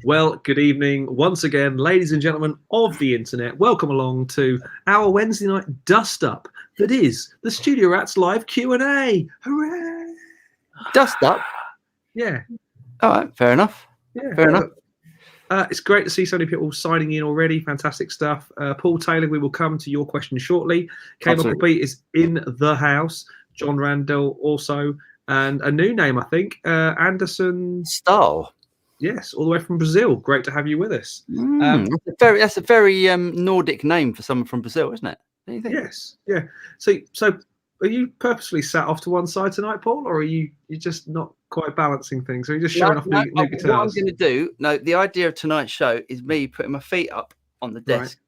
Well, good evening once again, ladies and gentlemen of the internet. Welcome along to our Wednesday night dust-up that is the Studio Rats Live Q&A. Hooray! Dust up? Yeah. All right, fair enough. Yeah. Fair enough. It's great to see so many people signing in already. Fantastic stuff. Paul Taylor, we will come to your question shortly. Caleb Beat is in the house. John Randall also. And a new name, I think, Anderson Stahl. Yes, all the way from Brazil. Great to have you with us. That's a very Nordic name for someone from Brazil, isn't it? Don't you think? Yes, yeah. So are you purposely sat off to one side tonight, Paul, or are you're just not quite balancing things? Or are you just showing off new guitars? What I'm going to do, the idea of tonight's show is me putting my feet up on the desk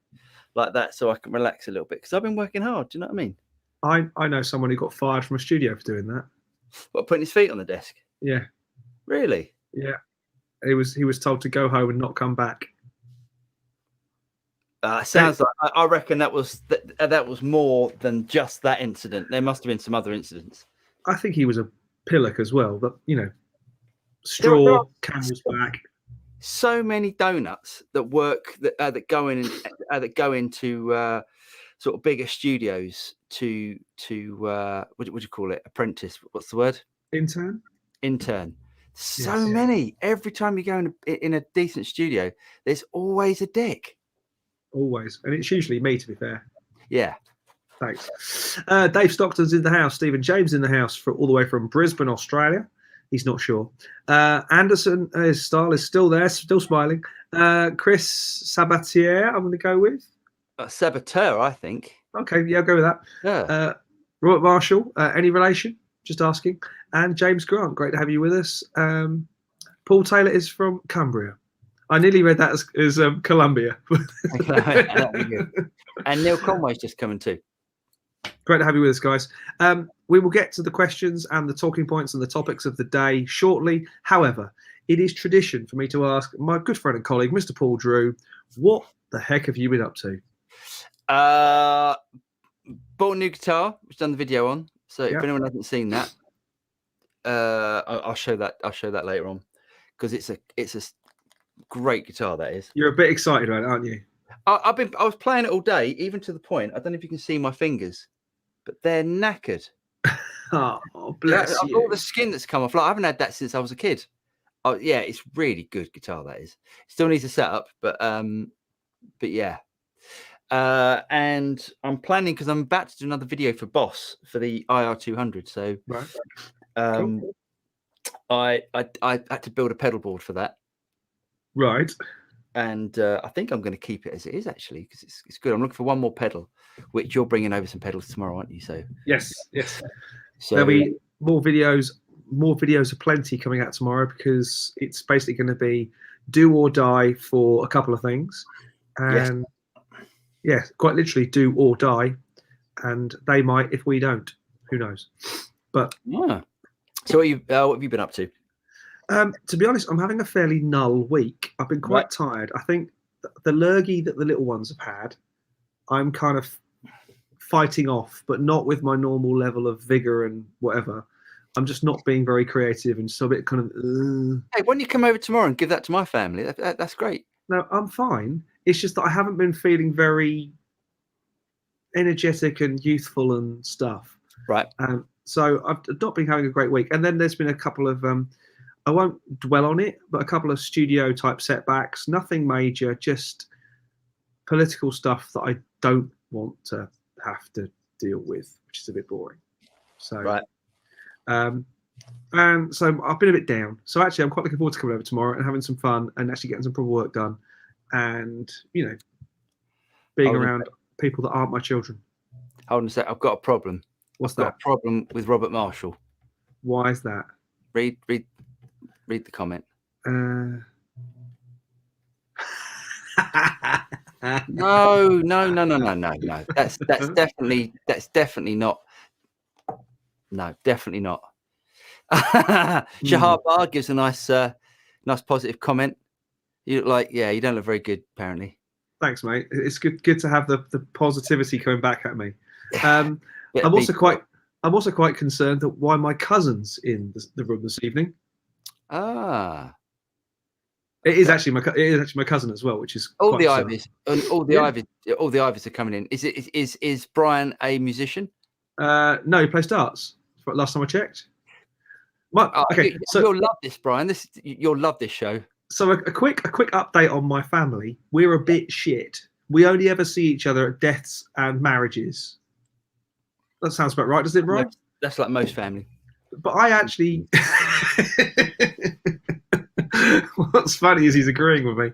like that so I can relax a little bit because I've been working hard. Do you know what I mean? I know someone who got fired from a studio for doing that. What, putting his feet on the desk? Yeah. Really? Yeah. He was told to go home and not come back. Sounds like I reckon that was more than just that incident. There must have been some other incidents. I think he was a pillock as well, but straw, camel's back. So many donuts that work that go into sort of bigger studios to what do you call it? Apprentice? What's the word? Intern. So many. Every time you go in a decent studio, there's always a dick. Always. And it's usually me, to be fair. Yeah. Thanks. Dave Stockton's in the house. Stephen James in the house all the way from Brisbane, Australia. He's not sure. Anderson, his style is still there, still smiling. Chris Sabatier, I'm going to go with. Saboteur, I think. Okay, yeah, I'll go with that. Yeah. Robert Marshall, any relation? Just asking. And James Grant, great to have you with us. Paul Taylor is from Cumbria. I nearly read that as Columbia. And Neil Conway's just coming too. Great to have you with us, guys. We will get to the questions and the talking points and the topics of the day shortly. However, it is tradition for me to ask my good friend and colleague, Mr. Paul Drew, what the heck have you been up to? Bought a new guitar, which I've done the video on. So if anyone hasn't seen that, I'll show that. I'll show that later on because it's a great guitar. That is. You're a bit excited about it, aren't you? I was playing it all day, even to the point. I don't know if you can see my fingers, but they're knackered. Oh, bless you! All the skin that's come off. Like I haven't had that since I was a kid. Oh yeah, it's really good guitar. That is. Still needs a setup, but yeah. And I'm planning because I'm about to do another video for Boss for the IR200. So cool. I had to build a pedal board for that. Right. And I think I'm going to keep it as it is actually because it's good. I'm looking for one more pedal, which you're bringing over some pedals tomorrow, aren't you? So yes. So there'll be more videos aplenty coming out tomorrow because it's basically going to be do or die for a couple of things, and quite literally do or die, and they might if we don't. Who knows? But so what have you been up to? To be honest, I'm having a fairly null week. I've been quite tired. I think the lurgy that the little ones have had, I'm kind of fighting off, but not with my normal level of vigor and whatever. I'm just not being very creative and so a bit kind of. Hey, why don't you come over tomorrow and give that to my family? That's great. No, I'm fine. It's just that I haven't been feeling very energetic and youthful and stuff. Right. So I've not been having a great week. And then there's been a couple of. I won't dwell on it, but a couple of studio type setbacks, nothing major, just political stuff that I don't want to have to deal with, which is a bit boring. So, and so I've been a bit down. So actually, I'm quite looking forward to coming over tomorrow and having some fun and actually getting some proper work done, and being around people that aren't my children. Hold on a sec. I've got a problem. What's that? Got a problem with Robert Marshall. Why is that? Read the comment. No. That's definitely not. No, definitely not. Shahar Bar gives a nice positive comment. You look like you don't look very good apparently. Thanks, mate. It's good to have the positivity coming back at me. I'm also quite concerned that why my cousin's in the room this evening. It is actually my cousin as well, which is all quite the bizarre. Ivies and all the Ivies are coming in. Is Brian a musician? No, he plays darts. Last time I checked. Okay, so you'll love this, Brian. You'll love this show. So a quick update on my family. We're a bit shit. We only ever see each other at deaths and marriages. That sounds about right, doesn't it, Brian? That's like most family. But I actually, what's funny is he's agreeing with me.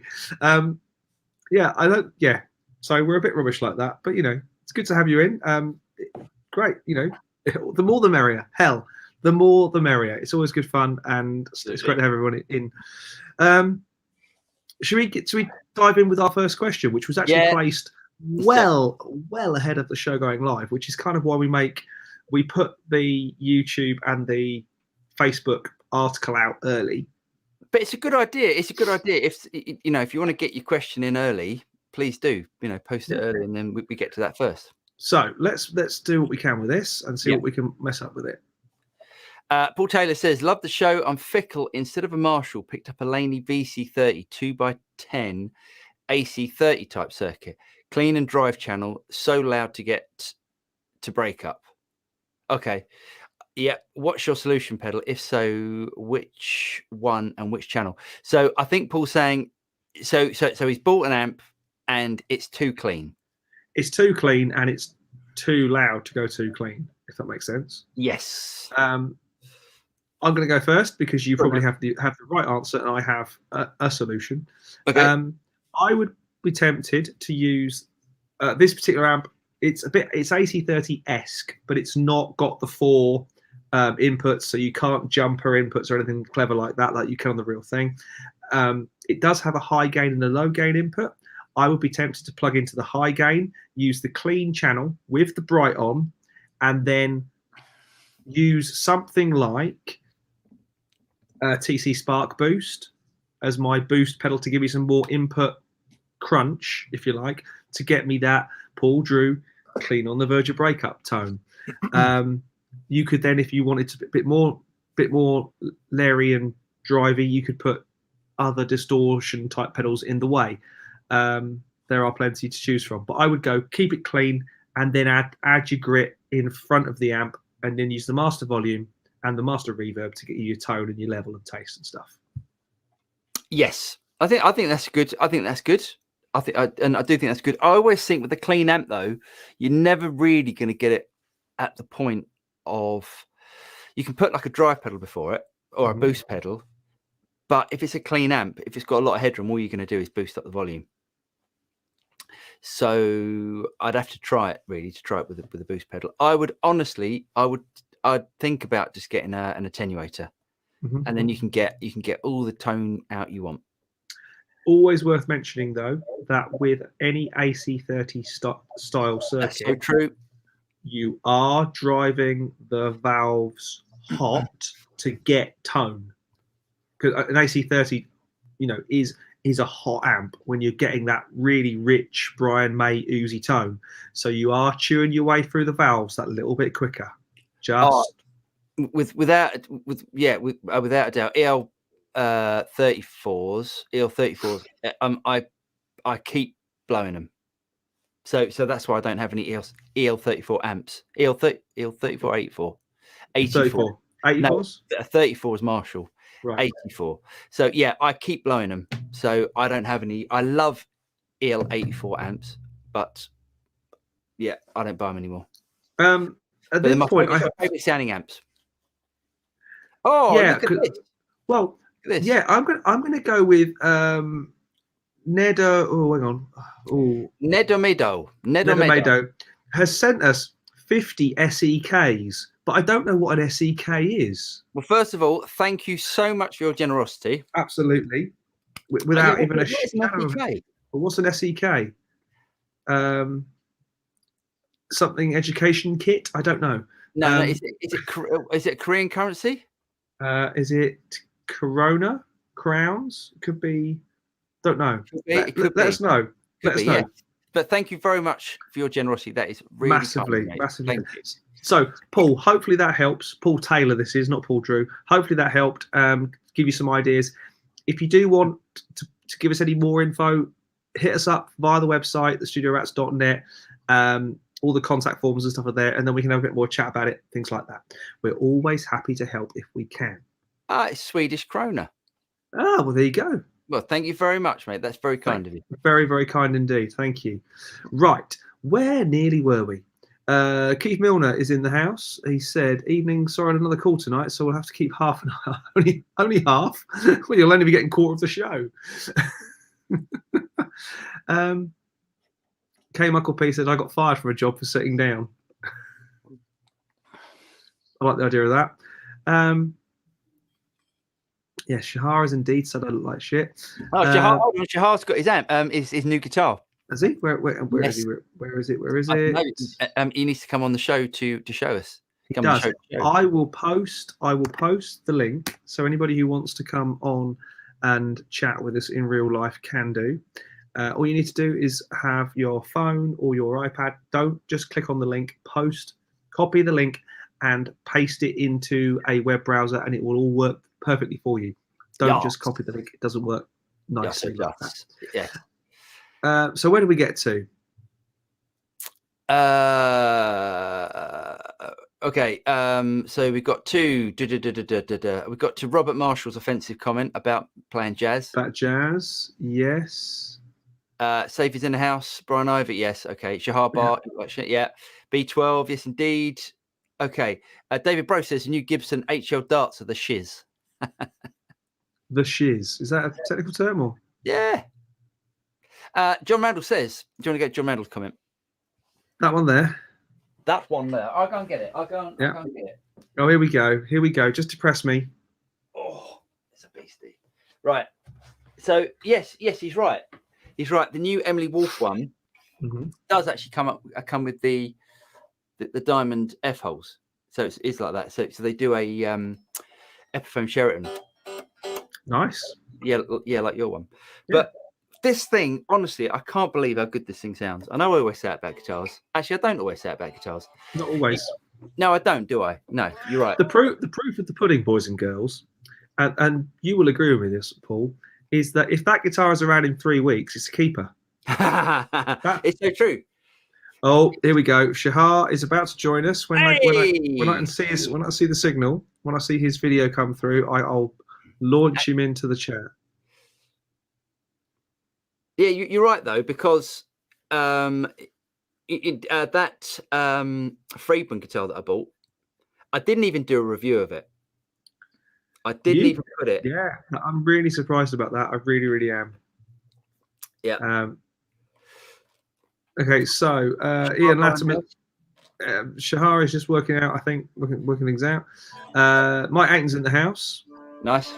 Yeah, I don't. Yeah, so we're a bit rubbish like that. But it's good to have you in. Great. The more the merrier. Hell, the more the merrier. It's always good fun, and it's great to have everyone in. Should we dive in with our first question, which was actually placed well ahead of the show going live, which is kind of why we put the YouTube and the Facebook article out early. But it's a good idea. It's a good idea. If you want to get your question in early, please do. Post it early, and then we get to that first. So let's do what we can with this and see what we can mess up with it. Paul Taylor says, love the show. I'm fickle. Instead of a Marshall, picked up a Laney VC30 2x10 AC30 type circuit. Clean and drive channel. So loud to get to break up. Okay. Yeah. What's your solution pedal? If so, which one and which channel? So I think Paul's saying, so he's bought an amp and it's too clean. It's too clean and it's too loud to go too clean, if that makes sense. Yes. I'm going to go first because you probably have the right answer and I have a solution. Okay. I would be tempted to use this particular amp. It's AC30-esque, but it's not got the 4 inputs, so you can't jumper inputs or anything clever like that you can on the real thing. It does have a high gain and a low gain input. I would be tempted to plug into the high gain, use the clean channel with the bright on, and then use something like TC Spark Boost as my boost pedal to give me some more input crunch, if you like, to get me that Paul Drew clean on the verge of breakup tone. You could then, if you wanted to be a bit more Larry and drivey, you could put other distortion type pedals in the way. There are plenty to choose from, but I would go keep it clean and then add your grit in front of the amp, and then use the master volume and the master reverb to get you your tone and your level and taste and stuff. Yes, I think that's good. I think that's good. I do think that's good. I always think with a clean amp though, you're never really going to get it at the point of, you can put like a drive pedal before it or a boost pedal, but if it's a clean amp, if it's got a lot of headroom, all you're going to do is boost up the volume. So I'd have to try it with a boost pedal. I'd think about just getting an attenuator, and then you can get all the tone out you want. Always worth mentioning though that with any AC30 style circuit, that's so true, you are driving the valves hot to get tone, because an AC30, is a hot amp when you're getting that really rich Brian May oozy tone. So you are chewing your way through the valves that little bit quicker. Without a doubt, EL34s. I keep blowing them. So that's why I don't have any EL34 amps. EL34 84. 84. 84s? No, 34 is Marshall. Right. 84. So yeah, I keep blowing them. So I don't have any. I love EL84 amps, but yeah, I don't buy them anymore. At this point, I have favorite sounding amps. Oh, yeah. Look at this. Well, yeah, I'm gonna go with Nedo. Oh, hang on. Oh, Nedomedo has sent us 50 SEKs, but I don't know what an SEK is. Well, first of all, thank you so much for your generosity. Absolutely. Without even a shadow of... What's an SEK? Something education kit? I don't know. No, is it Korean currency? Is it Corona crowns? Could be. Don't know. Let us know. Let us know. Yeah. But thank you very much for your generosity. That is really massively. Thank you. So, Paul, hopefully that helps. Paul Taylor, this is not Paul Drew. Hopefully that helped give you some ideas. if you do want to give us any more info, hit us up via the website, thestudiorats.net. All the contact forms and stuff are there, and then we can have a bit more chat about it, things like that. We're always happy to help if we can. It's Swedish krona. Ah, well, there you go. Well, thank you very much, mate. That's very kind of you. Very, very kind indeed. Thank you. Right, where nearly were we? Keith Milner is in the house. He said, "Evening. Sorry, on another call tonight, so we'll have to keep half an hour. only half. Well, you'll only be getting quarter of the show." K. Michael P said, "I got fired from a job for sitting down." I like the idea of that. Yeah, Shahar has indeed said I look like shit. Oh, Shahar's got his amp. His new guitar. Has he? Where Yes. is he? Where is it? He needs to come on the show to show us. He does. I will post the link, so anybody who wants to come on and chat with us in real life can do. All you need to do is have your phone or your iPad. Don't just click on the link. Copy the link and paste it into a web browser, and it will all work perfectly for you. Don't just copy the link. It doesn't work nicely like that. Yeah. So where did we get to? Okay. So we got to we got to Robert Marshall's offensive comment about playing jazz. About jazz, yes. Safe is in the house. Brian Ivett, yes. Okay. Shahar Bar, yeah. B12, yes indeed. Okay. David Bro says the new Gibson HL darts are the shiz. The shiz. Is that a technical term or? Yeah. John Randall says, do you want to get John Randall's comment? That one there. That one there. I'll go and get it. I'll go and get it. Oh, here we go. Here we go. Just to press me. Oh, it's a beastie. Right. So, yes, he's right. He's right. The new Emily Wolf one does actually come with the diamond F holes. So it's like that. So they do a Epiphone Sheraton. Nice. Yeah, like your one. Yeah. But this thing, honestly, I can't believe how good this thing sounds. I know I always say it about guitars. Actually, I don't always say it about guitars. Not always. No, I don't, do I? No, you're right. The proof of the pudding, boys and girls, and you will agree with me this, Paul, is that if that guitar is around in 3 weeks, it's a keeper. It's so true. Oh, here we go. Shahar is about to join us. When I can see the signal, when I see his video come through, I'll launch him into the chat. Yeah, you're right though, because that Friedman guitar that I bought, I didn't even do a review of it. I didn't even put it. Yeah, I'm really surprised about that. I really, really am. Yeah. Okay, so Ian Latimer, Shahar is just working out. I think working things out. Mike Aiton's in the house. Nice.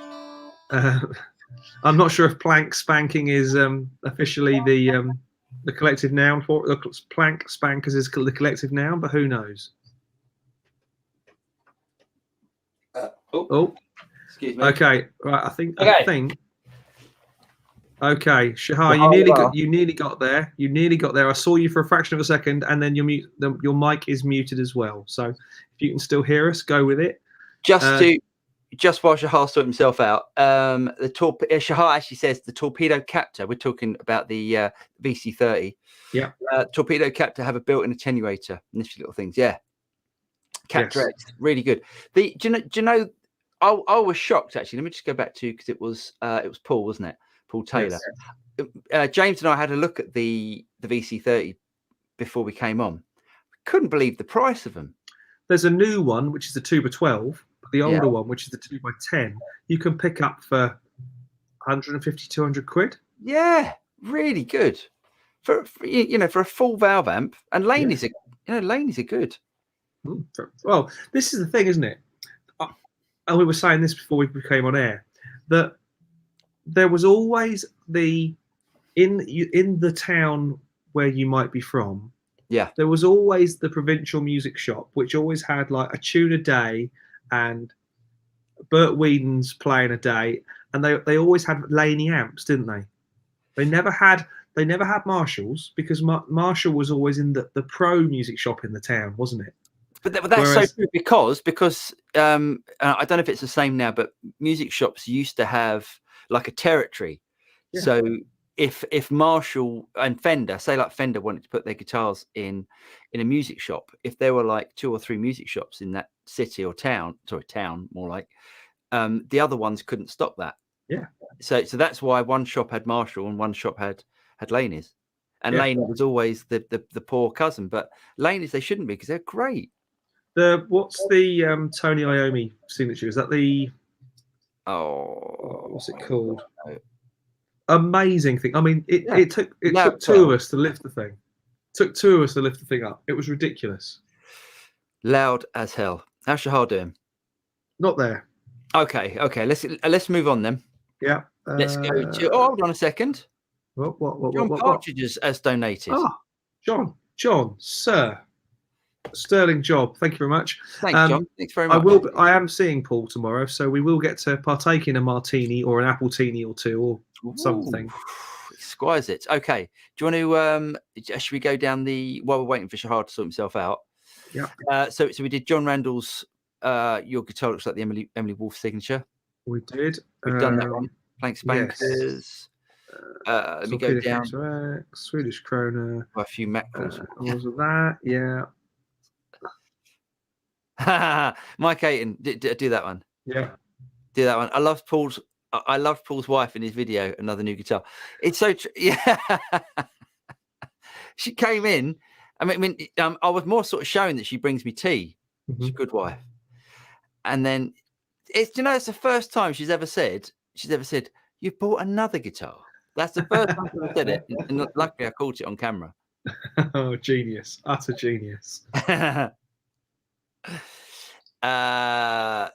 I'm not sure if plank spanking is officially the collective noun for it. Plank spankers is the collective noun, but who knows? Excuse me. Okay, right. I think. Okay, Shahar, you nearly got there. You nearly got there. I saw you for a fraction of a second, and then your mic is muted as well. So if you can still hear us, go with it. Just while Shahar sorted himself out, Shahar actually says the torpedo captor. We're talking about the VC30. Yeah. Torpedo captor have a built-in attenuator. Nifty little things. Yeah. Captor X, really good. Do you know? I was shocked actually. Let me just go back to, because it was Paul, wasn't it? Paul Taylor. Yes. James and I had a look at the VC30 before we came on. We couldn't believe the price of them. There's a new one which is the 2x12. The older one, which is the 2x10, you can pick up for 150, 200 quid. Yeah, really good for a full valve amp. And Laney's are good. Well, this is the thing, isn't it? And we were saying this before we came on air, that there was always in the town where you might be from. Yeah, there was always the provincial music shop, which always had like a tune a day. And Bert Whedon's playing a day, and they always had Laney amps, didn't they? They never had Marshalls, because Marshall was always in the pro music shop in the town, wasn't it? But that's so true, because I don't know if it's the same now, but music shops used to have like a territory. Yeah. So if Marshall and Fender, say like Fender wanted to put their guitars in a music shop, if there were like 2 or 3 music shops in that city or town more like, the other ones couldn't stop that. Yeah. So that's why one shop had Marshall and one shop had Laney's, and Laney was always the poor cousin. But Laney's, they shouldn't be, because they're great. What's the Tony Iommi signature? Is that the what's it called? Amazing thing. I mean, it took 2 of us to lift the thing. Took 2 of us to lift the thing up. It was ridiculous. Loud as hell. How's Shahar doing? Not there. Okay. Let's move on then. Yeah. Let's go to. Oh, hold on a second. What? John Partridge has donated. Oh, John, sir. Sterling job. Thank you very much. Thanks, John. Thanks very much. I am seeing Paul tomorrow, so we will get to partake in a martini or an appletini or 2 or something. Exquisite. Okay. Do you want to? Should we go down while we're waiting for Shahar to sort himself out? Yeah. So we did John Randall's. Your guitar looks like the Emily Wolf signature. We did. We've done that one. Plank Spankers. Yes. Let me go down. Swedish Krona. A few macros. Was it that? Yeah. Mike Ayton, do that one. Yeah. Do that one. I loved Paul's wife in his video, Another New Guitar. It's so yeah. She came in. I mean, I was more sort of showing that she brings me tea. Mm-hmm. She's a good wife. And then it's the first time she's ever said, you bought another guitar. That's the first time I said it. And luckily I caught it on camera. Oh, genius. Utter genius. Ned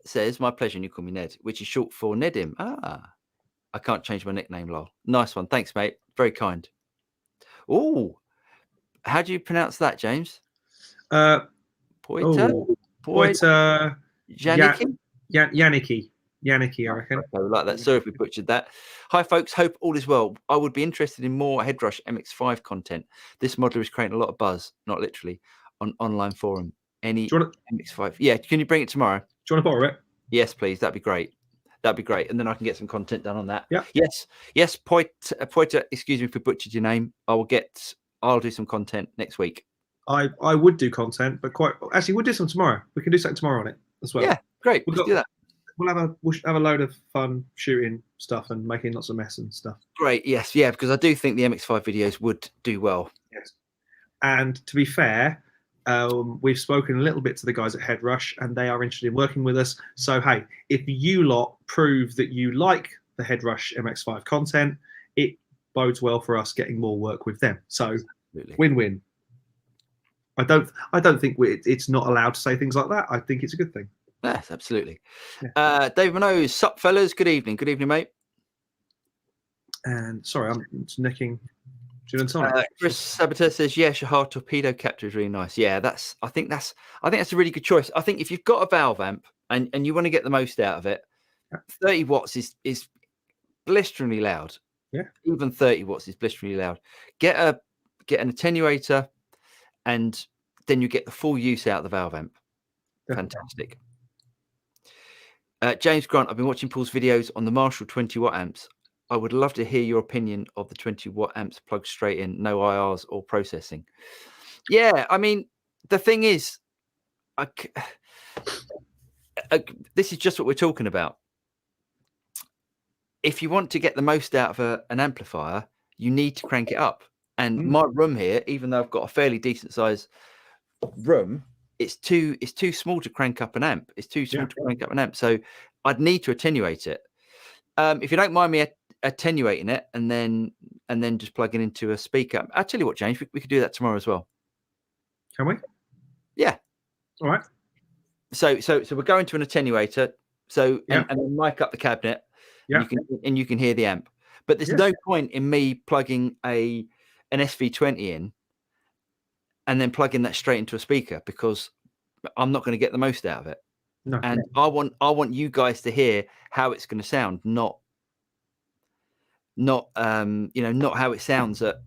says, my pleasure, and you call me Ned, which is short for Nedim. I can't change my nickname, lol. Nice one. Thanks, mate. Very kind. Oh, how do you pronounce that, James? Poiter? Yannicki, I reckon. I like that. Sorry if we butchered that. Hi, folks. Hope all is well. I would be interested in more Headrush MX5 content. This modeler is creating a lot of buzz, not literally, on online forum. MX5? Yeah. Can you bring it tomorrow? Do you want to borrow it? Yes, please. That'd be great. And then I can get some content done on that. Yeah. Yes. Poiter, excuse me if we butchered your name. I'll do some content next week. I would do content, but we'll do some tomorrow. We can do something tomorrow on it as well. Yeah, great. Let's do that. We'll have a load of fun shooting stuff and making lots of mess and stuff. Great, yes, yeah, because I do think the MX5 videos would do well. Yes. And to be fair, we've spoken a little bit to the guys at Headrush, and they are interested in working with us. So hey, if you lot prove that you like the Headrush MX5 content, it bodes well for us getting more work with them. So win-win. I don't think it's not allowed to say things like that. I think it's a good thing. Yes, absolutely. Yeah. Dave Minogue, sup, fellas? Good evening. Good evening, mate. And sorry, I'm nicking gin and tonic. Chris Sabater says, "Yeah, Shahar torpedo capture is really nice." Yeah, I think that's a really good choice. I think if you've got a valve amp and you want to get the most out of it, 30 watts is blisteringly loud. Yeah, even 30 watts is blisteringly loud. Get an attenuator, and then you get the full use out of the valve amp. Fantastic. James Grant, I've been watching Paul's videos on the Marshall 20 watt amps. I would love to hear your opinion of the 20 watt amps plugged straight in, no IRs or processing. Yeah, I mean, the thing is, this is just what we're talking about. If you want to get the most out of an amplifier, you need to crank it up. And my room here, even though I've got a fairly decent size room, it's too small to crank up an amp. It's too small to crank up an amp. So I'd need to attenuate it. If you don't mind me attenuating it and then just plugging into a speaker. I'll tell you what, James, we could do that tomorrow as well. Can we? Yeah. All right. So we're going to an attenuator. So and then mic up the cabinet. Yeah. And you can hear the amp. But there's no point in me plugging an SV20 in and then plugging that straight into a speaker, because I'm not going to get the most out of it. No. And I want you guys to hear how it's going to sound, not how it sounds at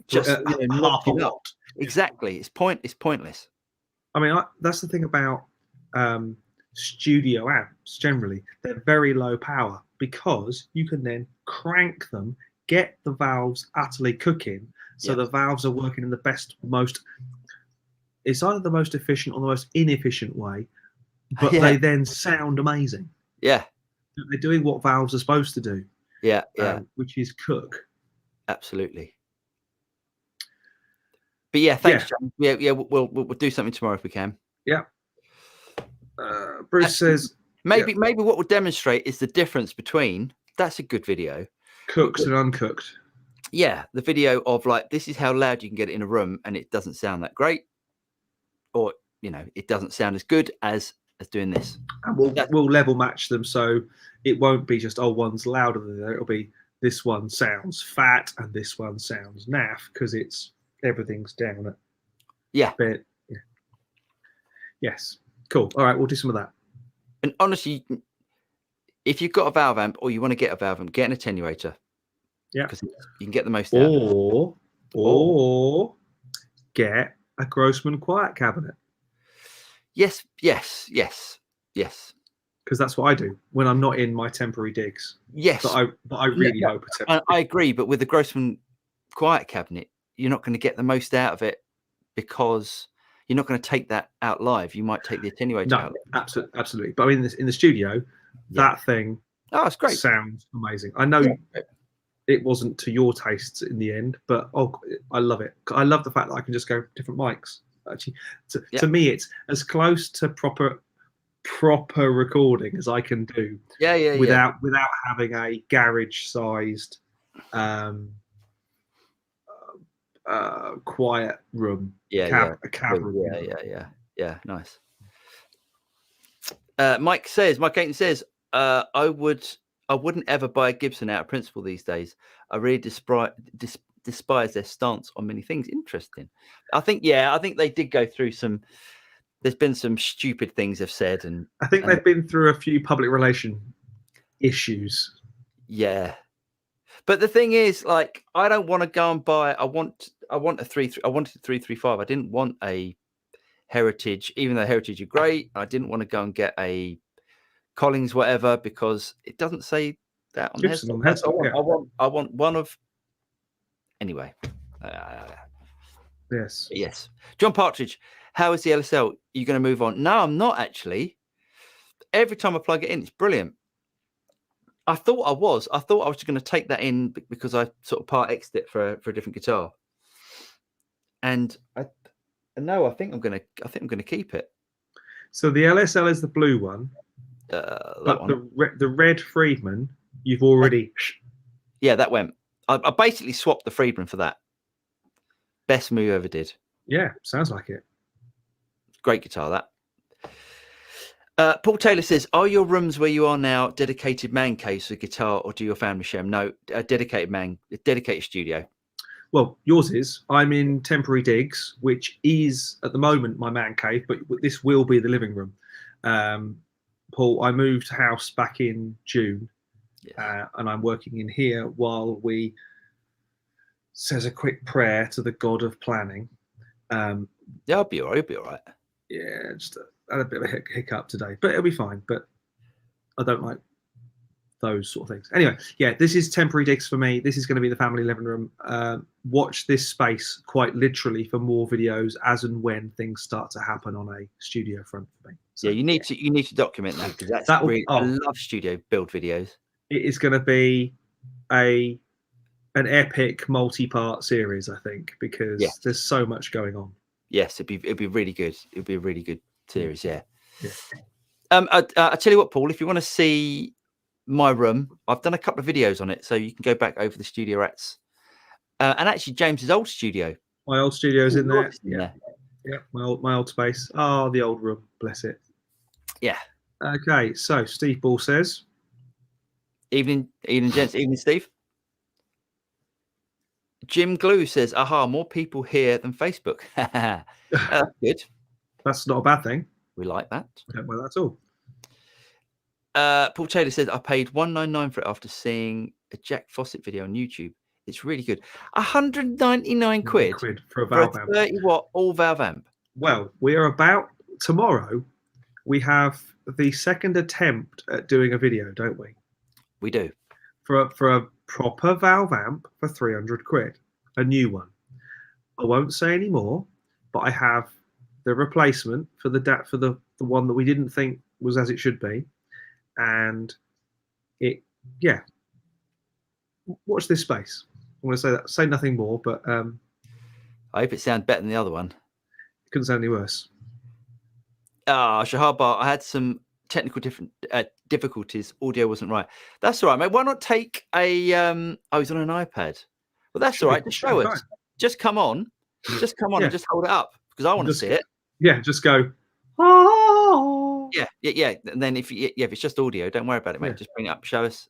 just half a watt. Exactly. It's pointless. I mean, that's the thing about studio amps generally, they're very low power because you can then crank them, get the valves utterly cooking, so the valves are working in the best, it's either the most efficient or the most inefficient way, but they then sound amazing. Yeah. They're doing what valves are supposed to do. Yeah. Which is cook. Absolutely. But yeah, thanks, John. Yeah, we'll do something tomorrow if we can. Yeah. Bruce says maybe what we'll demonstrate is the difference between, that's a good video, cooked and uncooked. Yeah, the video of like, this is how loud you can get it in a room and it doesn't sound that great, or it doesn't sound as good as doing this. And we'll level match them, so it won't be just one's louder than the other. It'll be this one sounds fat and this one sounds naff because everything's down at bit. Yeah. Yes. Cool. All right, we'll do some of that. And honestly, if you've got a valve amp or you want to get a valve amp, get an attenuator. Yeah. Because you can get the most out. Or get a Grossman quiet cabinet. Yes. Because that's what I do when I'm not in my temporary digs. Yes. But I really hope I agree, but with the Grossman quiet cabinet, you're not going to get the most out of it because you're not going to take that out live. You might take the attenuator out. Absolutely. But in the studio, that thing it's great. Sounds amazing. I know it wasn't to your tastes in the end, but I love it. I love the fact that I can just go different mics. Actually, to me, it's as close to proper recording as I can do. Without having a garage sized quiet room. A cab room. Yeah. Nice. Mike Ayton says, I wouldn't ever buy a Gibson out of principle these days. I really despise their stance on many things. Interesting. I think they did go through some. There's been some stupid things they've said, and I think they've been through a few public relation issues. Yeah, but the thing is, like, I don't want to go and buy. I wanted a 335. I didn't want a Heritage, even though Heritage are great. I didn't want to go and get a Collins whatever because it doesn't say that on Gibson the I want one of. Anyway. Yes. John Partridge, how is the LSL? Are you going to move on? No, I'm not actually. Every time I plug it in, it's brilliant. I thought I was just going to take that in because I sort of part X'd it for a different guitar. And I think I'm going to keep it. So the LSL is the blue one. But the red Friedman, you've already. Yeah, that went. I basically swapped the Friedman for that. Best move ever did. Yeah, sounds like it. Great guitar, that. Paul Taylor says, are your rooms where you are now dedicated man caves for guitar, or do your family share them? No, a dedicated studio. Well, yours is. I'm in temporary digs, which is at the moment my man cave, but this will be the living room. Paul, I moved house back in June, and I'm working in here while we says a quick prayer to the God of planning. I'll be all right. Yeah, just had a bit of a hiccup today, but it'll be fine. But I don't like those sort of things. Anyway, this is temporary digs for me. This is going to be the family living room. Watch this space quite literally for more videos as and when things start to happen on a studio front for me. So, you need to document that because I love studio build videos. It is going to be an epic multi-part series, I think, because there's so much going on. Yes, it'd be really good. It'd be a really good series. Yeah. I tell you what, Paul, if you want to see my room, I've done a couple of videos on it, so you can go back over the studio rats. And actually, James's old studio. My old studio's in there. Yeah, my old space. Oh, the old room. Bless it. Yeah. Okay, so Steve Ball says, "Evening, gents. Evening, Steve." Jim Glue says, "Aha, more people here than Facebook." That's good. That's not a bad thing. We like that. I don't mind that at all. Paul Taylor says, I paid $199 for it after seeing a Jack Fawcett video on YouTube. It's really good. 199 quid for a valve amp. 30 watt all valve amp. Well, we are about tomorrow. we have the second attempt at doing a video, don't we? We do. For a proper valve amp for 300 quid, a new one. I won't say any more, but I have the replacement for the one that we didn't think was as it should be, and yeah. Watch this space. I'm going to say that. Say nothing more, but I hope it sounds better than the other one. It couldn't sound any worse. Shahar Bar, I had some technical difficulties. Audio wasn't right. That's all right, mate. Why not take a? Oh, he's on an iPad. Well, that's all right. Just show us. Just come on. Just come on and just hold it up because I want to see it. Yeah, just go. Oh. Yeah. And then if it's just audio, don't worry about it, mate. Yeah. Just bring it up. Show us.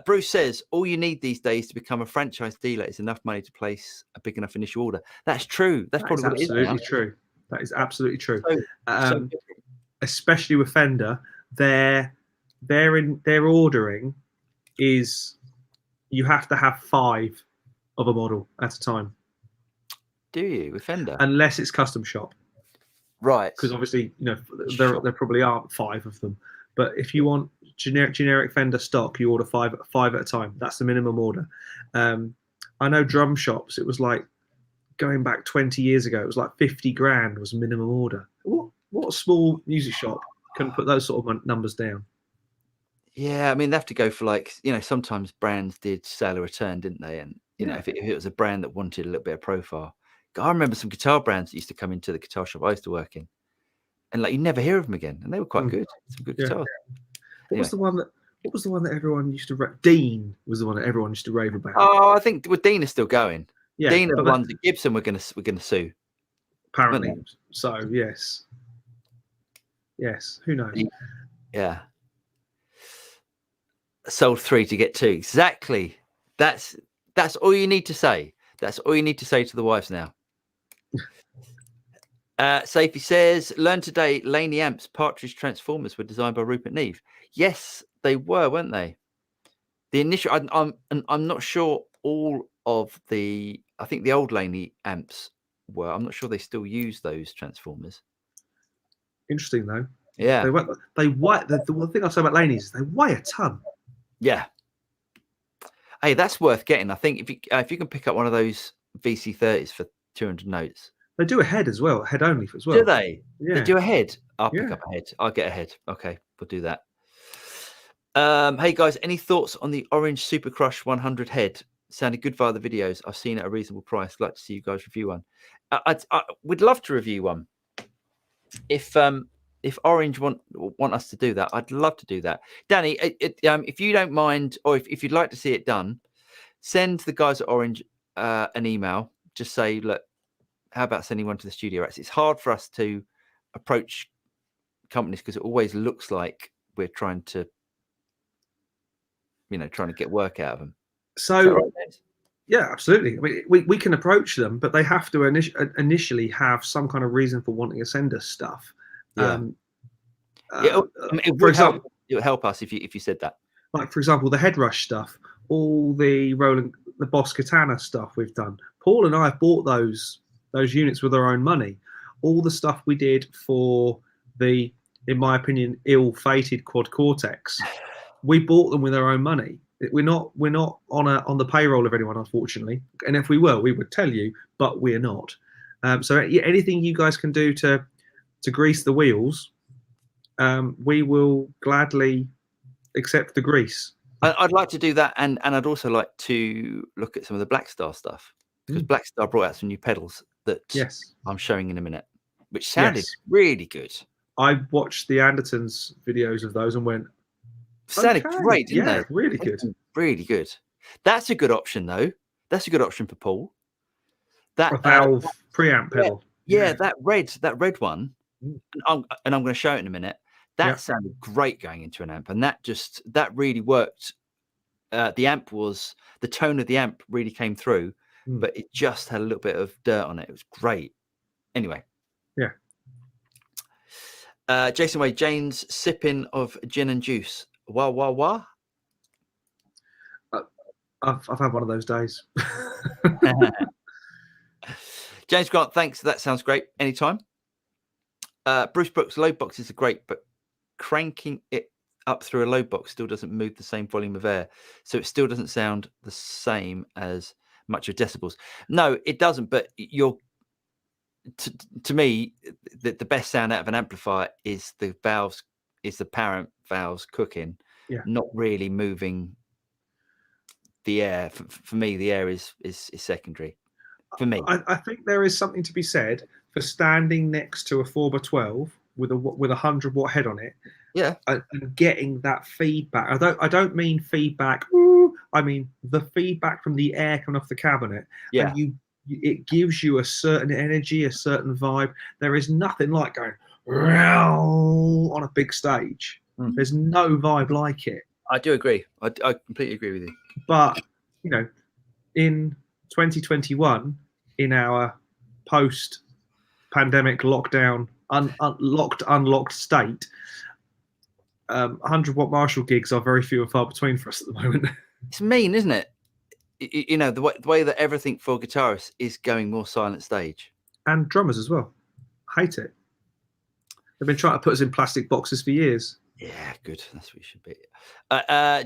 Bruce says all you need these days to become a franchise dealer is enough money to place a big enough initial order. That's true. That's probably what it is. Absolutely true. That is absolutely true. Especially with Fender, their ordering is you have to have 5 of a model at a time. Do you with Fender? Unless it's custom shop, right? Because obviously, there probably aren't 5 of them. But if you want generic Fender stock, you order 5 at a time. That's the minimum order. I know drum shops. It was like going back 20 years ago. It was like 50 grand was minimum order. What small music shop can put those sort of numbers down? Yeah, I mean they have to go for like sometimes brands did sale or return, didn't they? And if it was a brand that wanted a little bit of profile, I remember some guitar brands that used to come into the guitar shop I used to work in, and like you never hear of them again, and they were quite good. Some good guitars. What was the one that everyone used to Dean was the one that everyone used to rave about? Oh, I think Dean is still going. Yeah, Dean are the ones that Gibson we're gonna sue. Apparently. So yes. Who knows? Yeah. Sold 3 to get 2. Exactly. That's all you need to say. That's all you need to say to the wives now. Safety says, learn today Laney amps, Partridge transformers were designed by Rupert Neve. Yes, they were, weren't they? The initial, I'm not sure all of the, I think the old Laney amps were. I'm not sure they still use those transformers. Interesting though. Yeah. They weigh. The one thing I'll say about Laney's is they weigh a ton. Yeah. Hey, that's worth getting. I think if you can pick up one of those VC30s for 200 notes. They do a head as well, head only as well. Do they? Yeah. They do a head. I'll pick up a head. I'll get a head. Okay, we'll do that. Hey guys, any thoughts on the orange Supercrush 100 head? Sounded good via the videos. I've seen it at a reasonable price. Like to see you guys review one. I would love to review one. If Orange want us to do that, I'd love to do that. Danny, if you don't mind, or if you'd like to see it done, send the guys at Orange an email. Just say, look, how about sending one to the studio? It's hard for us to approach companies because it always looks like we're trying to get work out of them. So, right, yeah, absolutely. I mean, we can approach them, but they have to initially have some kind of reason for wanting to send us stuff. Yeah. It would help us if you said that. Like, for example, the Headrush stuff, all the Boss Katana stuff we've done. Paul and I have bought those units with our own money. All the stuff we did for the, in my opinion, ill-fated Quad Cortex, we bought them with our own money. We're not on the payroll of anyone, unfortunately. And if we were, we would tell you, but we're not. So anything you guys can do to grease the wheels, we will gladly accept the grease. I'd like to do that, and I'd also like to look at some of the Black Star stuff, because Black Star brought out some new pedals that I'm showing in a minute, which sounded really good. I watched the Andertons videos of those and went, sounded great, didn't they? Really good. Really good. That's a good option, though. That's a good option for Paul. That a valve preamp pedal. Yeah, that red one, and I'm going to show it in a minute. That sounded great going into an amp, and that really worked. The tone of the amp really came through, but it just had a little bit of dirt on it. It was great. Anyway. Yeah. Jason Wade, Jane's sipping of gin and juice. Wah. I've had one of those days. James Grant, thanks. That sounds great. Anytime. Bruce Brooks, low boxes are great, but cranking it up through a low box still doesn't move the same volume of air, so it still doesn't sound the same as much of decibels. No, it doesn't. But to me, the best sound out of an amplifier is the valves, is the parent valves cooking, not really moving the air. For me, the air is secondary. For me, I think there is something to be said for standing next to a 4x12 with a 100-watt head on it, and getting that feedback. I don't mean feedback. I mean the feedback from the air coming off the cabinet. Yeah, and it gives you a certain energy, a certain vibe. There is nothing like going on a big stage. There's no vibe like it. I do agree. I completely agree with you. But in 2021, in our post-pandemic lockdown, unlocked state, 100-watt Marshall gigs are very few and far between for us at the moment. It's mean, isn't it? The way that everything for guitarists is going more silent stage. And drummers as well. Hate it. They've been trying to put us in plastic boxes for years. Yeah, good. That's what you should be.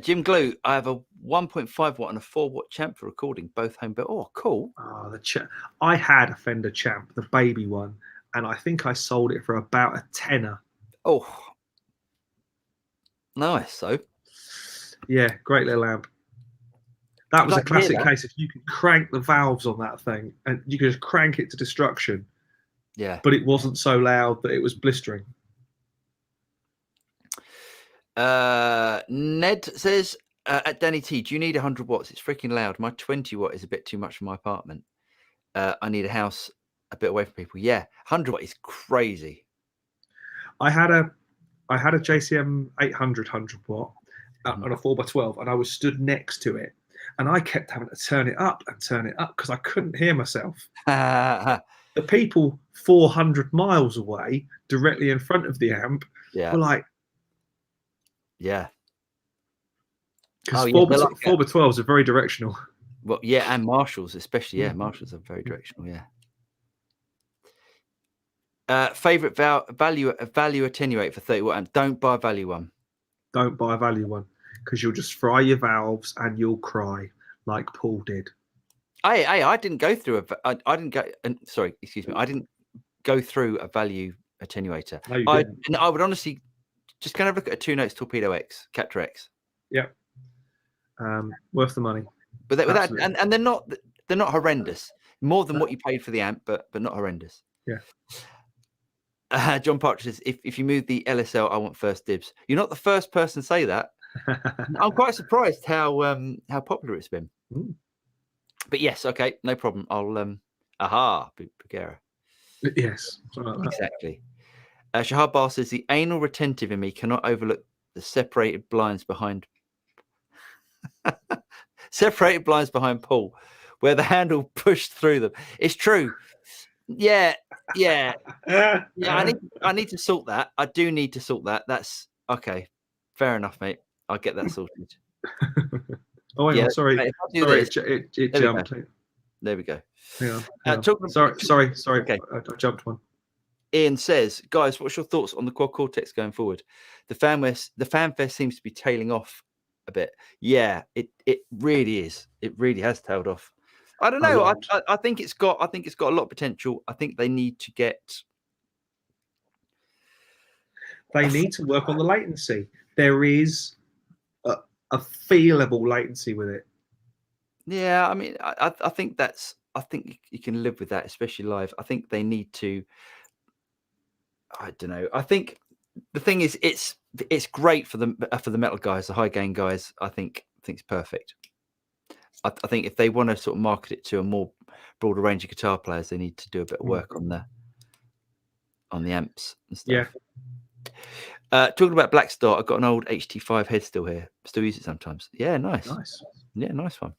Jim Glue, I have a 1.5 watt and a 4 watt champ for recording, both home built. Oh, cool. Oh, the champ. I had a Fender champ, the baby one, and I think I sold it for about a tenner. Oh, nice. So, yeah, great little amp. That was a classic case. If you could crank the valves on that thing, and you could just crank it to destruction. Yeah. But it wasn't so loud that it was blistering. Ned says, at Danny T, do you need 100 watts? It's freaking loud. My 20 watt is a bit too much for my apartment. I need a house a bit away from people. Yeah, 100 watt is crazy. I had a JCM 800 100 watt on a 4x12, and I was stood next to it, and I kept having to turn it up because I couldn't hear myself. The people 400 miles away, directly in front of the amp, were like, yeah. Because 4x12s are very directional. Well, yeah, and Marshalls especially. Yeah, Marshalls are very directional. Yeah. Favorite value attenuate for 30 watt amp. Don't buy a value one. Don't buy a value one, because you'll just fry your valves and you'll cry like Paul did. I didn't go through I didn't go through a value attenuator. No, you didn't. I would honestly just kind of look at a 2 notes Torpedo X, Capture X. Yeah. Worth the money. But and they're not horrendous. More than what you paid for the amp, but not horrendous. Yeah. John Partridge says, if you move the LSL, I want first dibs. You're not the first person to say that. I'm quite surprised how popular it's been. But yes, okay, no problem. I'll Bugera. Yes, exactly. Shahab Bar says the anal retentive in me cannot overlook the separated blinds behind Paul, where the handle pushed through them. It's true. Yeah. I need to sort that. I do need to sort that. That's okay. Fair enough, mate. I'll get that sorted. Oh, hang on, sorry. It jumped. There we go. Hang on. Sorry. Okay. I jumped one. Ian says, guys, what's your thoughts on the quad Cortex going forward? The fanfare seems to be tailing off a bit. Yeah, it really is. It really has tailed off. I don't know. I think it's got a lot of potential. I think they need to work on the latency. There is a feelable latency with it. Yeah, I mean, I think you can live with that, especially live. I think they need to. I don't know. I think the thing is, it's great for the metal guys, the high gain guys. I think it's perfect. I think if they want to sort of market it to a more broader range of guitar players, they need to do a bit of work on the amps and stuff. Yeah. Talking about Black Star, I've got an old HT5 head still here. Still use it sometimes. Yeah, nice. Yeah, nice one.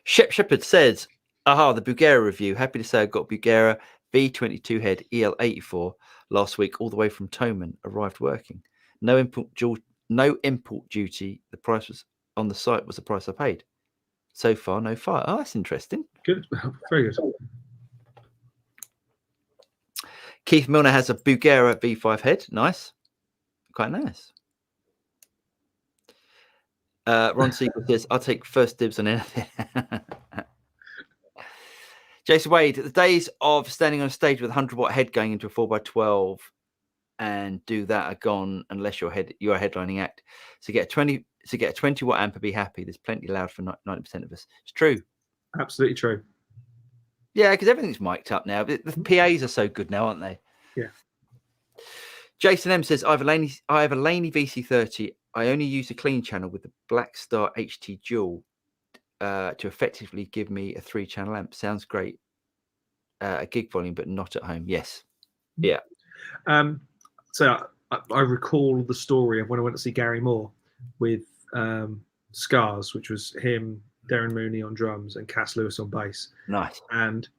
Shep Shepherd says, the Bugera review. Happy to say I got Bugera V22 head EL84 last week, all the way from Toman. Arrived working. No import duty. The price was on the site was the price I paid. So far, no fire. Oh, that's interesting. Good. Very good. Keith Milner has a Bugera V5 head. Nice. Quite nice. Ron Siegel says, I'll take first dibs on anything. Jason Wade, the days of standing on stage with a 100-watt head going into a 4x12 and do that are gone unless you're a headlining act. So get a 20-watt amp and be happy. There's plenty loud for 90% of us. It's true. Absolutely true. Yeah, because everything's mic'd up now. The PAs are so good now, aren't they? Yeah. Jason M says, I have a Laney VC30. I only use a clean channel with the Black Star HT Dual to effectively give me a 3-channel amp. Sounds great. A gig volume, but not at home. Yes. Yeah. So I recall the story of when I went to see Gary Moore with Scars, which was him, Darren Mooney on drums, and Cass Lewis on bass. Nice. And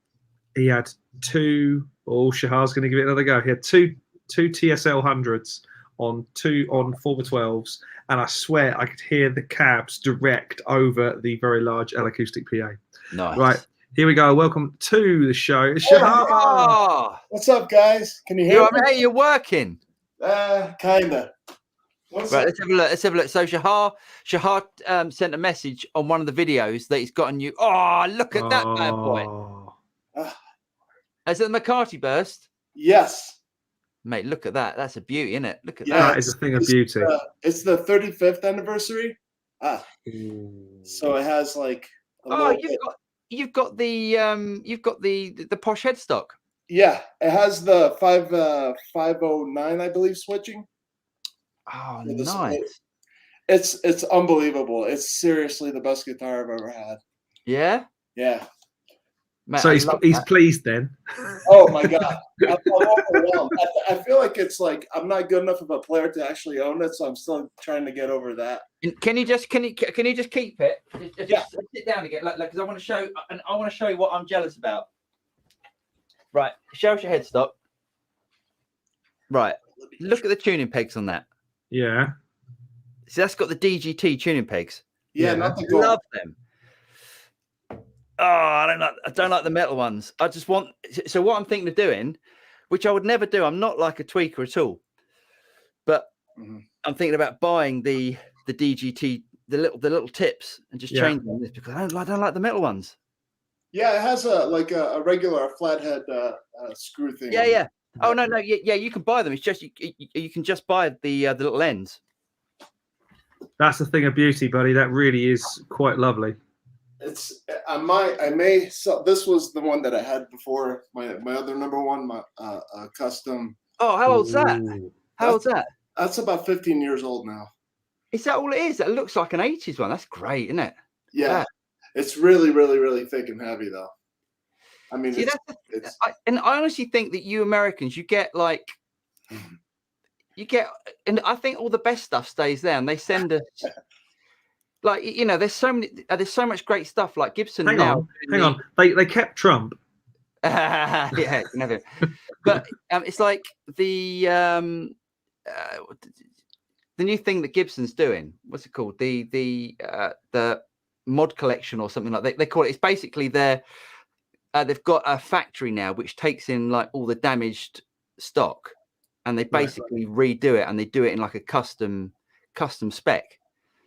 he had Shahar's going to give it another go. He had two TSL 100s on 4x12s, and I swear I could hear the cabs direct over the very large L acoustic PA. Nice. Right, here we go. Welcome to the show. It's Shahar. Oh, what's up, guys? Can you hear me? Hey, you're working. Kinda. Right, let's have a look. So Shahar sent a message on one of the videos that he's gotten you. Oh, look at that bad boy. Is it the McCarthy burst? Yes. Mate, look at that. That's a beauty, isn't it? Look at that. That is a thing of beauty. It's the 35th anniversary. So it has like you've got the posh headstock. Yeah, it has the 509, I believe, switching. Oh, nice. It's unbelievable. It's seriously the best guitar I've ever had. Yeah? Yeah. Man, so he's pleased then. Oh my God. I'm overwhelmed. I feel like it's like I'm not good enough of a player to actually own it, so I'm still trying to get over that. Can you just keep it? Just sit down again, because I want to show you what I'm jealous about. Right, show us your headstock. Right, look at the tuning pegs on that. Yeah. See, that's got the DGT tuning pegs. Yeah, not the gold. Love them. Oh, I don't like the metal ones. I just want. So what I'm thinking of doing, which I would never do. I'm not like a tweaker at all, but I'm thinking about buying the DGT, the little tips, and just changing this because I don't like the metal ones. Yeah, it has a regular flathead screw thing. Yeah. Oh no, yeah. You can buy them. It's just you can just buy the little ends. That's the thing of beauty, buddy. That really is quite lovely. I may sell. This was the one that I had before my other number one, my custom. Oh, how old's that? How old's that? That's about 15 years old now. Is that all it is? That looks like an 80s one. That's great, isn't it? Yeah. It's really, really, really thick and heavy, though. I mean, see, and I honestly think that you Americans, you get, and I think all the best stuff stays there, and they send us. There's so much great stuff like Gibson. Hang on. They kept Trump. Yeah, never. But it's like the new thing that Gibson's doing. What's it called? The mod collection or something like that. They call it. It's basically they've got a factory now which takes in like all the damaged stock, and they basically redo it, and they do it in like a custom spec.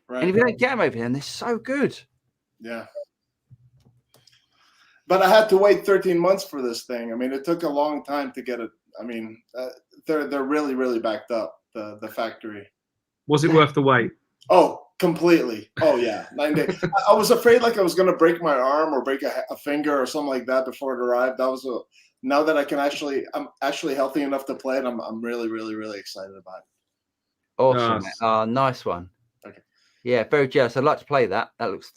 Right. And if you don't get them over here, and they're so good. Yeah. But I had to wait 13 months for this thing. I mean, it took a long time to get it. I mean, they're really, really backed up, the factory. Was it worth the wait? Oh, completely. Oh, yeah. 9 days. I was afraid like I was going to break my arm or break a finger or something like that before it arrived. Now that I'm actually healthy enough to play it, I'm really, really, really excited about it. Awesome. Nice one. Okay. Yeah, very jealous. I'd like to play that. That looks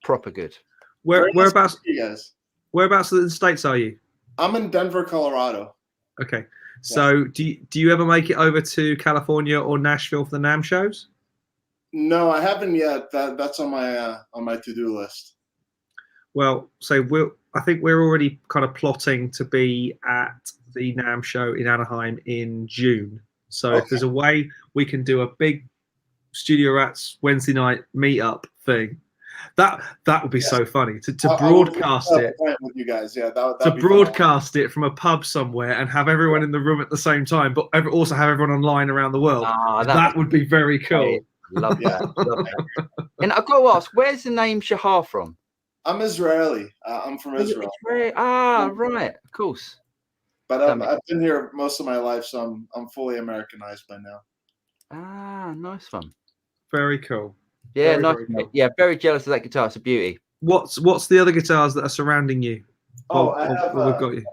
proper good. Whereabouts? You guys. Whereabouts in the States are you? I'm in Denver, Colorado. Okay. So do you ever make it over to California or Nashville for the Namm shows? No, I haven't yet. That's on my to-do list. Well, so I think we're already kind of plotting to be at the Namm show in Anaheim in June. So if there's a way we can do a big Studio Rats Wednesday night meetup thing, That would be so funny to I would broadcast love it. playing with you guys. Yeah, To that'd be broadcast it from a pub somewhere and have everyone in the room at the same time, but also have everyone online around the world. That would be very cool. Love that. Love that. And I've got to ask, where's the name Shahar from? I'm Israeli. I'm from Israel. Right, of course. But I've been here most of my life, so I'm fully Americanized by now. Nice one. Very cool. Yeah, very, nice. very cool. Yeah, very jealous of that guitar. It's a beauty. What's the other guitars that are surrounding you? I have. We've got you.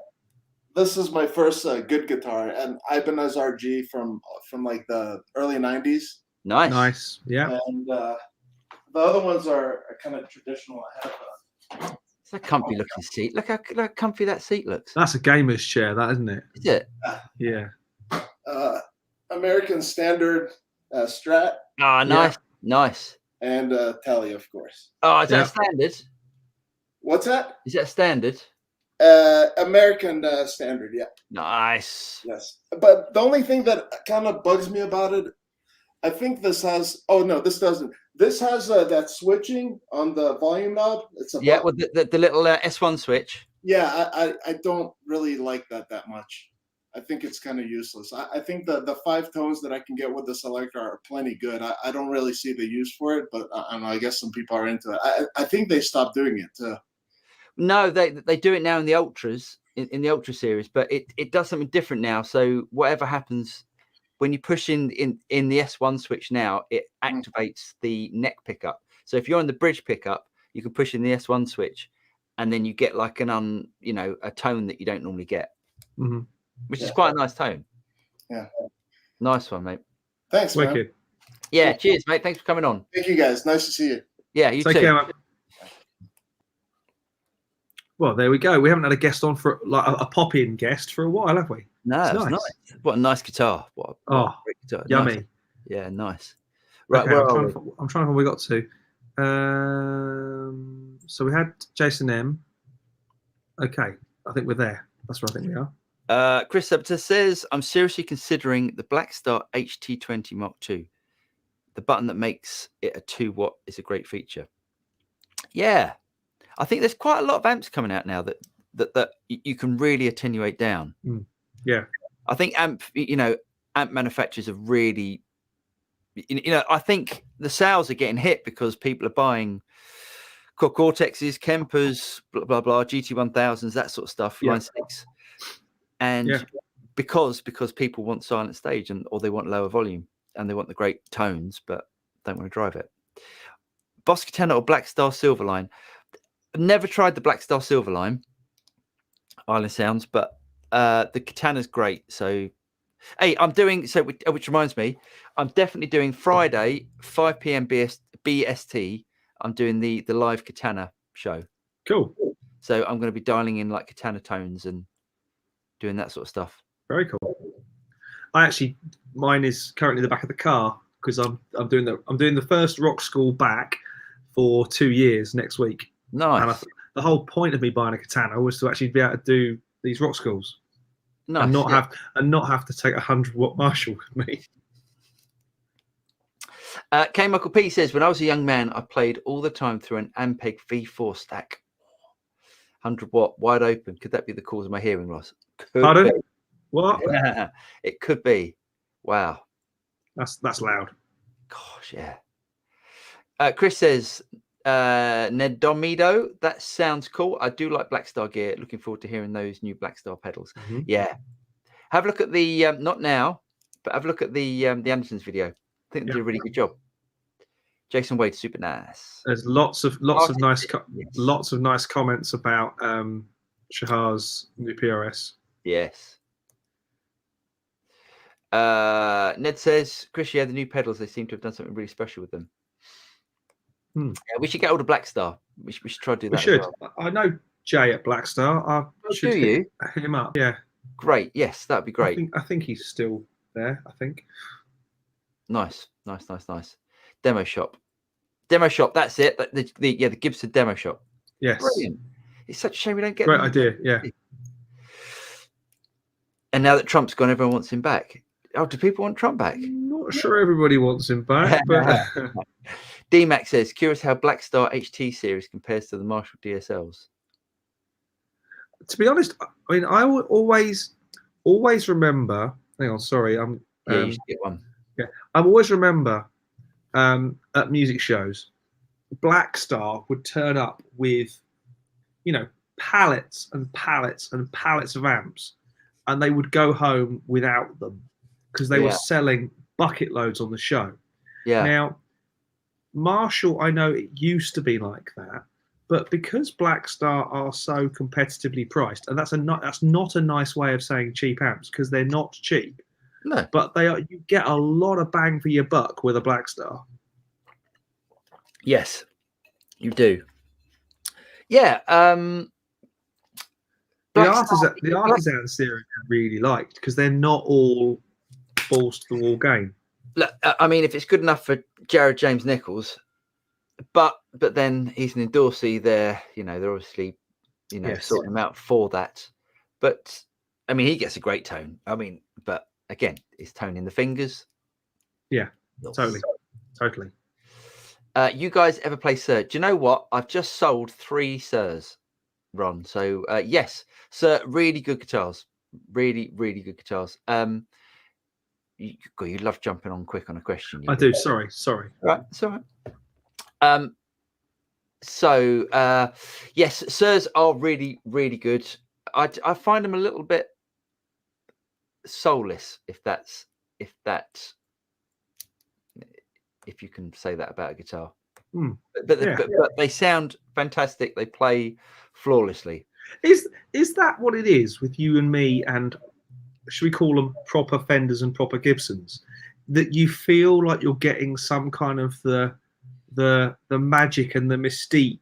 This is my first good guitar, and Ibanez RG from like the early '90s. Nice. Yeah. And the other ones are kind of traditional. I have. It's a comfy looking seat. Look how comfy that seat looks. That's a gamer's chair, that isn't it? Is it? Yeah. American Standard Strat. Nice. Nice. And Tele, of course. Oh, is that a standard? What's that? Is that a standard? American Standard, yeah. Nice. Yes. But the only thing that kind of bugs me about it, I think this has. Oh no, this doesn't. This has that switching on the volume knob. It's a with the little S1 switch. Yeah, I don't really like that much. I think it's kind of useless. I think the 5 tones that I can get with the selector are plenty good. I don't really see the use for it, but I don't know. I guess some people are into it. I think they stopped doing it too. No, they do it now in the Ultras, in the Ultra series, but it does something different now. So whatever happens when you push in the S1 switch now, it activates the neck pickup. So if you're on the bridge pickup, you can push in the S1 switch, and then you get like a tone that you don't normally get, which is quite a nice tone. Yeah, nice one, mate. Thanks, man. Wicked. Yeah, cheers, mate. Thanks for coming on. Thank you, guys. Nice to see you. Yeah, you Take too. care, man. Well, there we go. We haven't had a guest on for like a pop-in guest for a while, have we? No, it's nice. What a nice guitar. What a great guitar. Yummy. Nice. Yeah, nice. Right, okay, I'm trying to find where we got to. So we had Jason M. Okay, I think we're there. That's where I think we are. Chris Septa says, I'm seriously considering the Blackstar HT20 Mark II. The button that makes it a 2-watt is a great feature. Yeah. I think there's quite a lot of amps coming out now that you can really attenuate down. Yeah. I think amp manufacturers are really, I think the sales are getting hit because people are buying Cortexes, Kempers, blah, blah, blah, GT1000s, that sort of stuff, Line 6. And because people want silent stage or they want lower volume and they want the great tones, but don't want to drive it. Boss Katana or Blackstar Silverline. I've never tried the Blackstar Silverline Island Sounds, but the Katana's great. So, hey, I'm doing which reminds me, I'm definitely doing Friday 5 p.m. BST. I'm doing the live Katana show. Cool. So I'm going to be dialing in like Katana tones and doing that sort of stuff. Very cool. Mine is currently the back of the car because I'm doing the first rock school back for 2 years next week. Nice. And the whole point of me buying a Katana was to actually be able to do these rock schools. Nice, and not have to take a 100-watt Marshall with me. K. Michael P says, when I was a young man, I played all the time through an Ampeg V4 stack. 100-watt, wide open. Could that be the cause of my hearing loss? Pardon? What? It could be. Wow. That's loud. Gosh, yeah. Chris says, Nedomido, that sounds cool. I do like Blackstar gear. Looking forward to hearing those new Blackstar pedals. Yeah. Have a look at the, not now, but have a look at the Andersons video. I think they did a really good job. Jason Wade, super nice. There's lots of nice comments about Shahar's new PRS. Yes. Ned says, Chris, yeah, the new pedals, they seem to have done something really special with them. Yeah, we should get hold of Blackstar. We should try to do that. We should. As well. I know Jay at Blackstar. I should hit him up. Yeah. Great. Yes, that'd be great. I think he's still there. I think. Nice. Demo shop. That's it. The Gibson demo shop. Yes. Brilliant. It's such a shame we don't get. Great them. idea. Yeah. And now that Trump's gone, everyone wants him back. Oh, do people want Trump back? Not sure everybody wants him back, but DMAC says, curious how Black Star HT series compares to the Marshall DSLs. To be honest, I mean, I would always remember. Hang on, sorry, I'm. Yeah, you should get one. Yeah, I always remember at music shows, Black Star would turn up with, pallets and pallets and pallets of amps, and they would go home without them because they were selling bucket loads on the show. Yeah. Now, Marshall, I know it used to be like that, but because Black Star are so competitively priced, and that's not a nice way of saying cheap amps because they're not cheap. No. But you get a lot of bang for your buck with a Black Star. Yes, you do. Yeah. The artisan series I really liked because they're not all balls to the wall game. Look, I mean, if it's good enough for Jared James Nichols, but then he's an endorsee there, they're obviously, sorting him out for that. But I mean, he gets a great tone. I mean, but again, it's tone in the fingers. Yeah, totally. You guys ever play Sir? Do you know what? I've just sold 3 Sirs, Ron. So yes, Sir, really good guitars. Really, really good guitars. You love jumping on quick on a question. I do. Sorry. Right, it's all right. So yes, Sirs are really, really good. I find them a little bit soulless, if you can say that about a guitar. But they sound fantastic. They play flawlessly. Is that what it is with you and me? And should we call them proper Fenders and proper Gibsons? That you feel like you're getting some kind of the magic and the mystique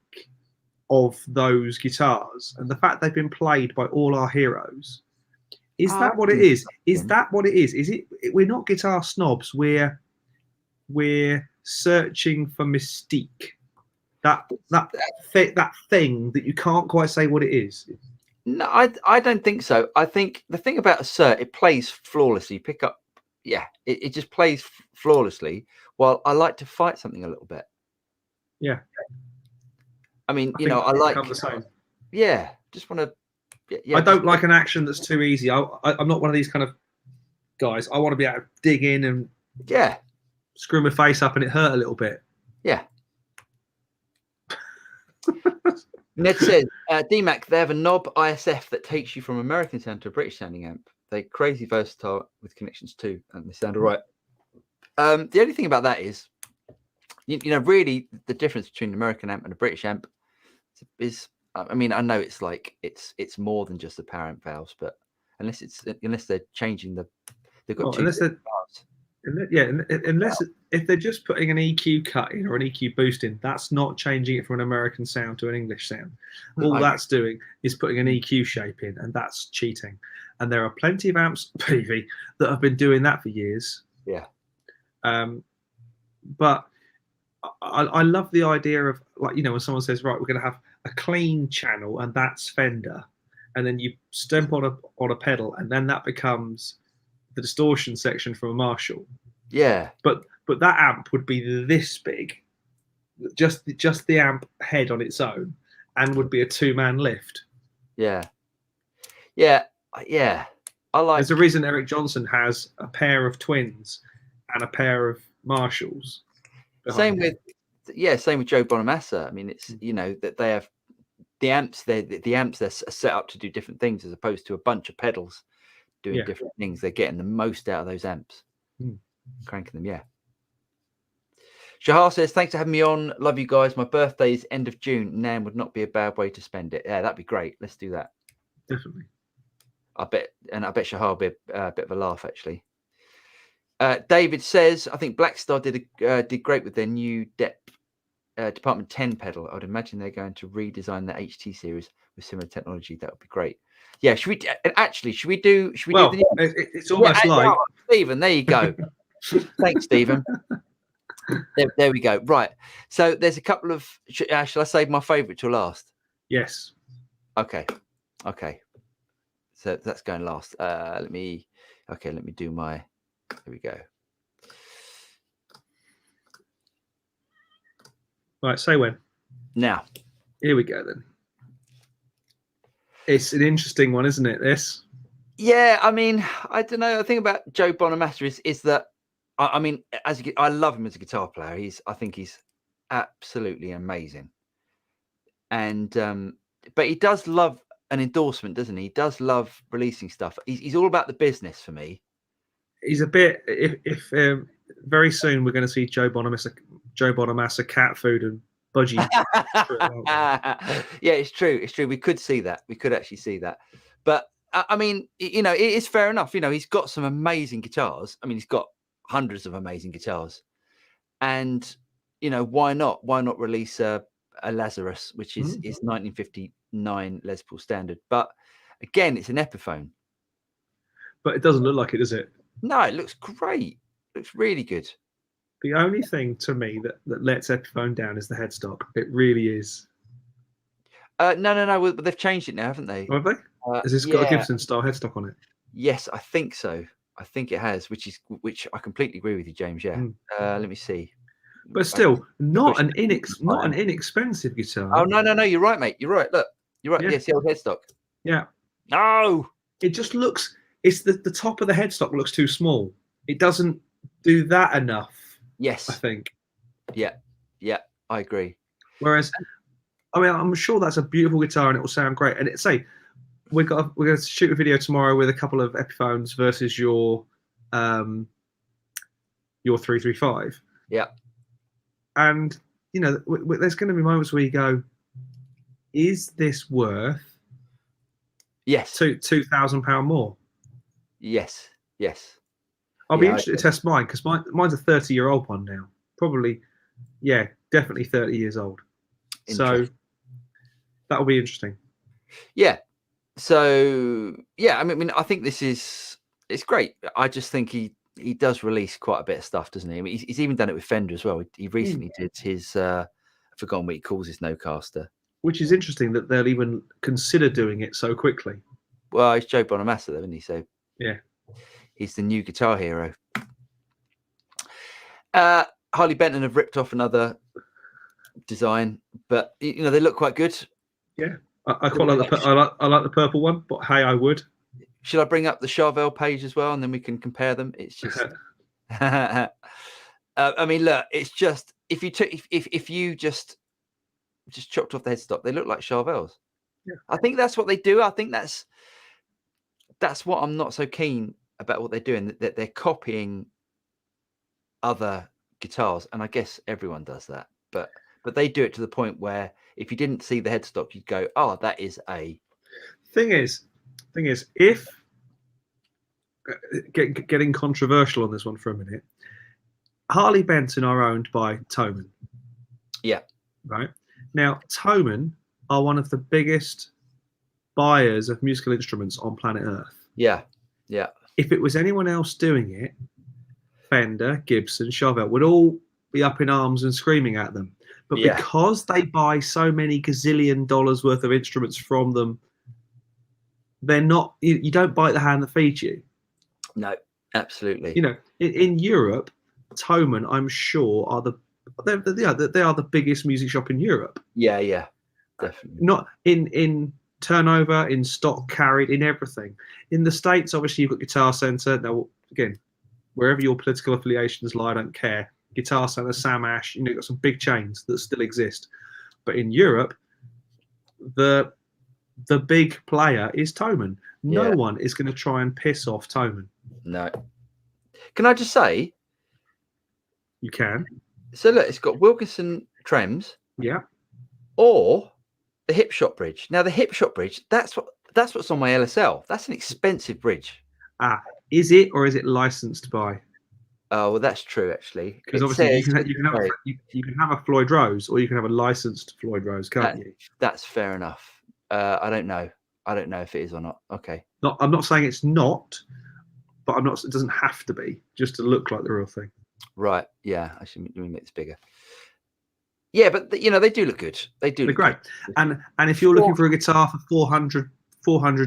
of those guitars, and the fact they've been played by all our heroes. Is that what it is? Is that what it is? Is it? We're not guitar snobs. We're searching for mystique. That thing that you can't quite say what it is. No, I don't think so. I think the thing about a Sir, it plays flawlessly. Pick up, it just plays flawlessly. While I like to fight something a little bit. Yeah. I mean, I like the same. Yeah, just want to. I don't like an action that's too easy. I'm not one of these kind of guys. I want to be able to dig in and screw my face up and it hurt a little bit. Yeah. Ned says, DMAC, they have a knob ISF that takes you from American sound to a British sounding amp. They're crazy versatile with connections too, and they sound all right. The only thing about that is, really the difference between an American amp and a British amp is, I mean, I know it's like it's more than just the power amp valves, but unless they're changing they've got unless if they're just putting an EQ cut in or an EQ boost in, that's not changing it from an American sound to an English sound. All that's doing is putting an EQ shape in, and that's cheating. And there are plenty of amps, PV, that have been doing that for years. Yeah. But I love the idea of, like, when someone says, right, we're going to have a clean channel and that's Fender, and then you stamp on a pedal, and then that becomes the distortion section from a Marshall. Yeah. But that amp would be this big, just the amp head on its own, and would be a 2-man lift. Yeah. Yeah. Yeah. I like. There's a reason Eric Johnson has a pair of twins and a pair of Marshalls. Same with Joe Bonamassa. I mean, it's that they have the amps. The amps they're set up to do different things as opposed to a bunch of pedals doing different things. They're getting the most out of those amps, cranking them. Yeah. Shahar says, thanks for having me on. Love you guys. My birthday is end of June. Namm would not be a bad way to spend it. Yeah, that'd be great. Let's do that. Definitely. I bet Shahar will be a bit of a laugh, actually. David says, I think Black Star did great with their new Department 10 pedal. I'd imagine they're going to redesign the HT series with similar technology. That would be great. Yeah, should we do it's almost like Stephen, there you go. Thanks, Stephen. There we go. Right. So there's a couple of shall I save my favorite till last? Yes. Okay. So that's going last. Let me do my. Here we go. Right, say when. Now, Here we go then. It's an interesting one, isn't it? This. yeah, I mean, I don't know. The thing about Joe Bonamassa is that I mean, I love him as a guitar player. I think he's absolutely amazing. And but he does love an endorsement, doesn't he? He does love releasing stuff. He's all about the business for me. He's a bit. If very soon we're going to see Joe Bonamassa cat food and budgie. Yeah, it's true. It's true. We could see that. We could actually see that. But I mean, you know, it is fair enough. You know, he's got some amazing guitars. I mean, he's got hundreds of amazing guitars, and you know, why not? Why not release a Lazarus, which is 1959 Les Paul standard? But again, it's an Epiphone. But it doesn't look like it, does it? No, it looks great. It looks really good. The only thing to me that lets Epiphone down is the headstock. It really is. No. But they've changed it now, haven't they? Have they? Has this got a Gibson style headstock on it? Yes, I think so. I think it has, which I completely agree with you, James. Yeah. Let me see. But still, not an inexpensive guitar. Oh no, you're right, mate. You're right. Look, you're right. Yeah. Yes, the old headstock. Yeah. No. It just looks. It's the top of the headstock looks too small. It doesn't do that enough. Yes. I think. Yeah, I agree. Whereas, I mean, I'm sure that's a beautiful guitar and it will sound great. And we're going to shoot a video tomorrow with a couple of Epiphones versus your 335. Yeah. And you know, there's going to be moments where you go, "Is this worth?" Yes. £2,000 more. Yes. I'll be interested to test mine because mine's a 30-year-old one now. Probably, yeah, definitely 30 years old. So that'll be interesting. Yeah. So yeah, I mean, I think it's great. I just think he does release quite a bit of stuff, doesn't he? I mean, he's even done it with Fender as well. He recently did his I've forgotten what he calls his Nocaster. Which is interesting that they'll even consider doing it so quickly. Well, it's Joe Bonamassa, though, isn't he? So yeah, he's the new guitar hero. Harley Benton have ripped off another design, but you know they look quite good. Yeah, I quite like I like the purple one, but hey, I would. Should I bring up the Charvel page as well, and then we can compare them? It's just, I mean, look, it's just if you just chopped off the headstock, they look like Charvels. Yeah, I think that's what they do. I think that's what I'm not so keen about what they're doing. That they're copying other guitars, and I guess everyone does that. But they do it to the point where if you didn't see the headstock, you'd go, "Oh, that is a." Thing is, if getting controversial on this one for a minute, Harley Benton are owned by Thomann. Yeah. Right. Now, Thomann are one of the biggest buyers of musical instruments on planet Earth. Yeah. If it was anyone else doing it, Fender, Gibson, Charvel would all be up in arms and screaming at them. But because they buy so many gazillion dollars worth of instruments from them, they're not. You don't bite the hand that feeds you. No, absolutely. You know, in Europe, Thomann, I'm sure, are they are the biggest music shop in Europe. Yeah, definitely. Not in turnover, in stock carried, in everything. In the States, obviously, you've got Guitar Center. Now, again, wherever your political affiliations lie, I don't care. Guitar Center, Sam Ash, you know, you've got some big chains that still exist. But in Europe, the big player is Thomann. No one is going to try and piss off Thomann. No. Can I just say? You can. So look, it's got Wilkinson trems. Yeah. Or the hip shot bridge. Now the hip shot bridge, that's what's on my LSL. That's an expensive bridge. Is it, or is it licensed by? Oh, well, that's true actually. Because obviously you can have a Floyd Rose, or you can have a licensed Floyd Rose, can't you? That's fair enough. I don't know if it is or not. Okay. I'm not saying it's not, but it doesn't have to be, just to look like the real thing. Right. Yeah. I should make this bigger. Yeah, but you know they do look good. They're great. And if you're looking for a guitar for 400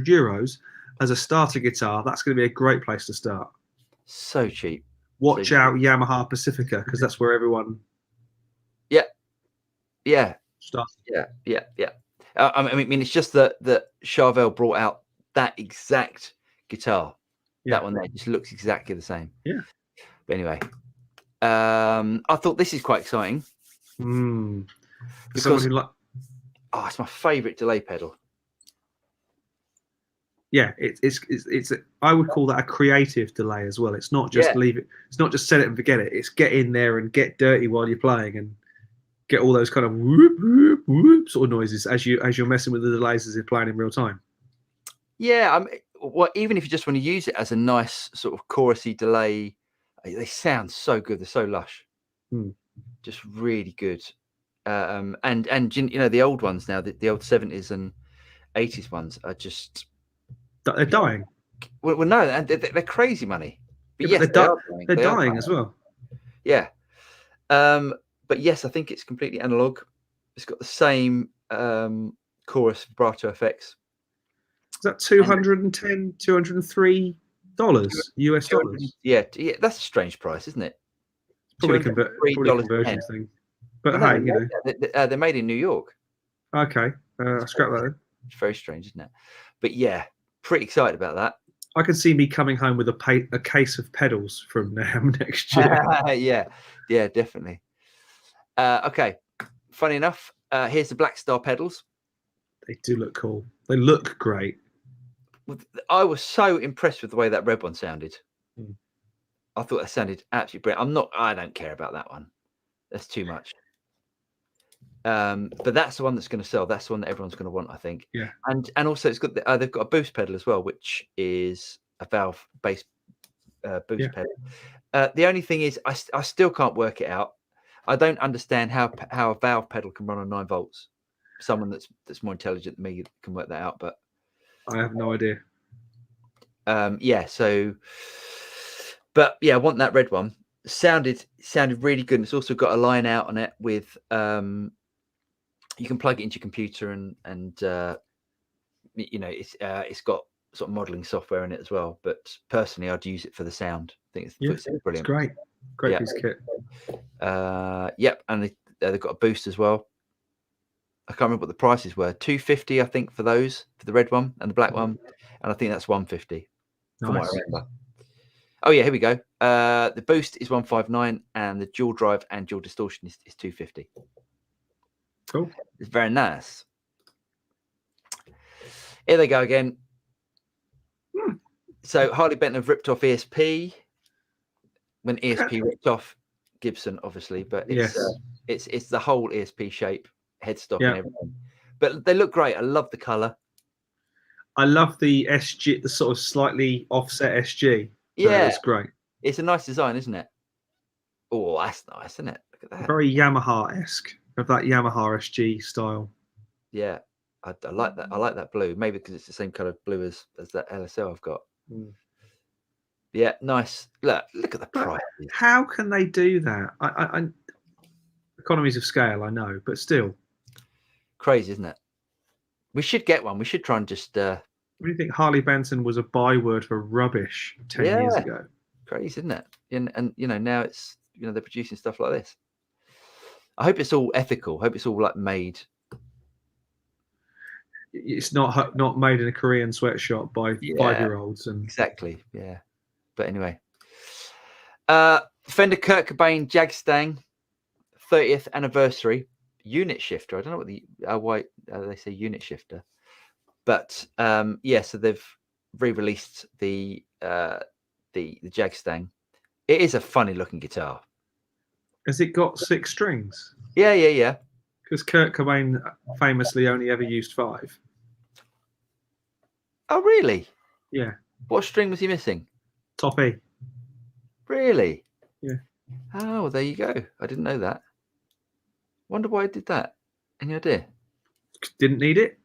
euros as a starter guitar, that's going to be a great place to start. So cheap. Watch out Yamaha Pacifica, because that's where everyone. Yeah. Yeah, stuff. yeah. I mean, it's just that Charvel brought out that exact guitar. Yeah. That one there just looks exactly the same. Yeah. But anyway, I thought this is quite exciting. Because it's my favourite delay pedal. Yeah, it's I would call that a creative delay as well. It's not just leave it. It's not just set it and forget it. It's get in there and get dirty while you're playing and get all those kind of whoop whoop whoop sort of noises as you're messing with the delays as you're playing in real time. Yeah, well, even if you just want to use it as a nice sort of chorusy delay, they sound so good. They're so lush, just really good. And you know, the old ones now, the old 70s and 80s ones are just they're dying. Well, no, they're crazy money. But yes, they're dying as well. Yeah. But yes, I think it's completely analog. It's got the same chorus vibrato effects. Is that $210, $203 US dollars? Yeah, that's a strange price, isn't it? Probably conversion thing. But hey, you know, they're made in New York. Okay, scrap that then. It's very strange, isn't it? But yeah, pretty excited about that. I can see me coming home with a case of pedals from Namm next year. yeah, definitely. Okay, funny enough, here's the Black Star pedals. They do look cool. They look great. I was so impressed with the way that red one sounded. I thought that sounded absolutely brilliant. I don't care about that one. That's too much. But that's the one that's going to sell. That's the one that everyone's going to want, I think. Yeah. And also it's got they've got a boost pedal as well, which is a valve based boost pedal. The only thing is, I still can't work it out. I don't understand how a valve pedal can run on 9 volts. Someone that's more intelligent than me can work that out, but I have no idea. But I want that red one. Sounded really good. And it's also got a line out on it with you can plug it into your computer and you know, it's got sort of modeling software in it as well. But personally, I'd use it for the sound. I think it's brilliant. It's great piece of kit. And they've got a boost as well. I can't remember what the prices were. $250, I think, for those, for the red one and the black one, and I think that's $150 from what I remember. Oh yeah, here we go. The boost is $159, and the dual drive and dual distortion is $250. Cool. It's very nice. Here they go again. So Harley Benton have ripped off ESP when ESP ripped off Gibson, obviously, but it's the whole ESP shape, headstock and everything. But they look great. I love the color. I love the SG, the sort of slightly offset SG. It's great. It's a nice design, isn't it? Oh, that's nice, isn't it? Look at that. Very Yamaha-esque, of that Yamaha SG style. Yeah, I like that. I like that blue. Maybe because it's the same color of blue as that LSL I've got. Yeah, nice. Look at the price. How can they do that? I economies of scale, I know, but still. Crazy, isn't it? We should get one. We should try and just... What do you think? Harley Benton was a byword for rubbish 10 years ago. Crazy, isn't it? And you know, now it's, you know, they're producing stuff like this. I hope it's all ethical. I hope it's all like made. It's not made in a Korean sweatshop by 5-year-olds. And exactly, yeah. But anyway, Fender Kurt Cobain Jagstang 30th anniversary unit shifter. I don't know what the why they say unit shifter, but so they've re-released the Jagstang. It is a funny looking guitar. Has it got 6 strings? Yeah. Because Kurt Cobain famously only ever used 5. Oh, really? Yeah. What string was he missing? Top E. Really? Yeah. Oh, well, there you go. I didn't know that. Wonder why I did that. Any idea? Didn't need it.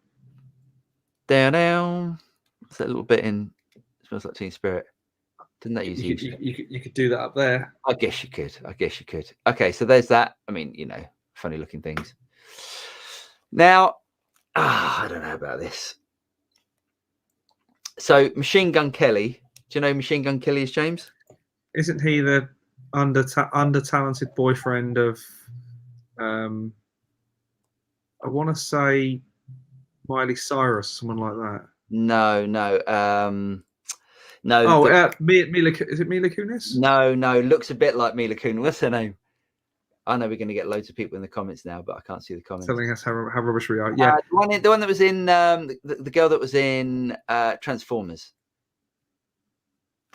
Down. What's that little bit in Smells Like Teen Spirit? Didn't that use you could do that up there. I guess you could. Okay, so there's that. I mean, you know, funny looking things. Now, I don't know about this. So Machine Gun Kelly. Do you know who Machine Gun Kelly is, James? Isn't he the under talented boyfriend of I want to say Miley Cyrus, someone like that. No. Oh, Mila. Is it Mila Kunis? No. Looks a bit like Mila Kunis. What's her name? I know we're going to get loads of people in the comments now, but I can't see the comments. Telling us how rubbish we are. Yeah, the one that was in the girl that was in Transformers.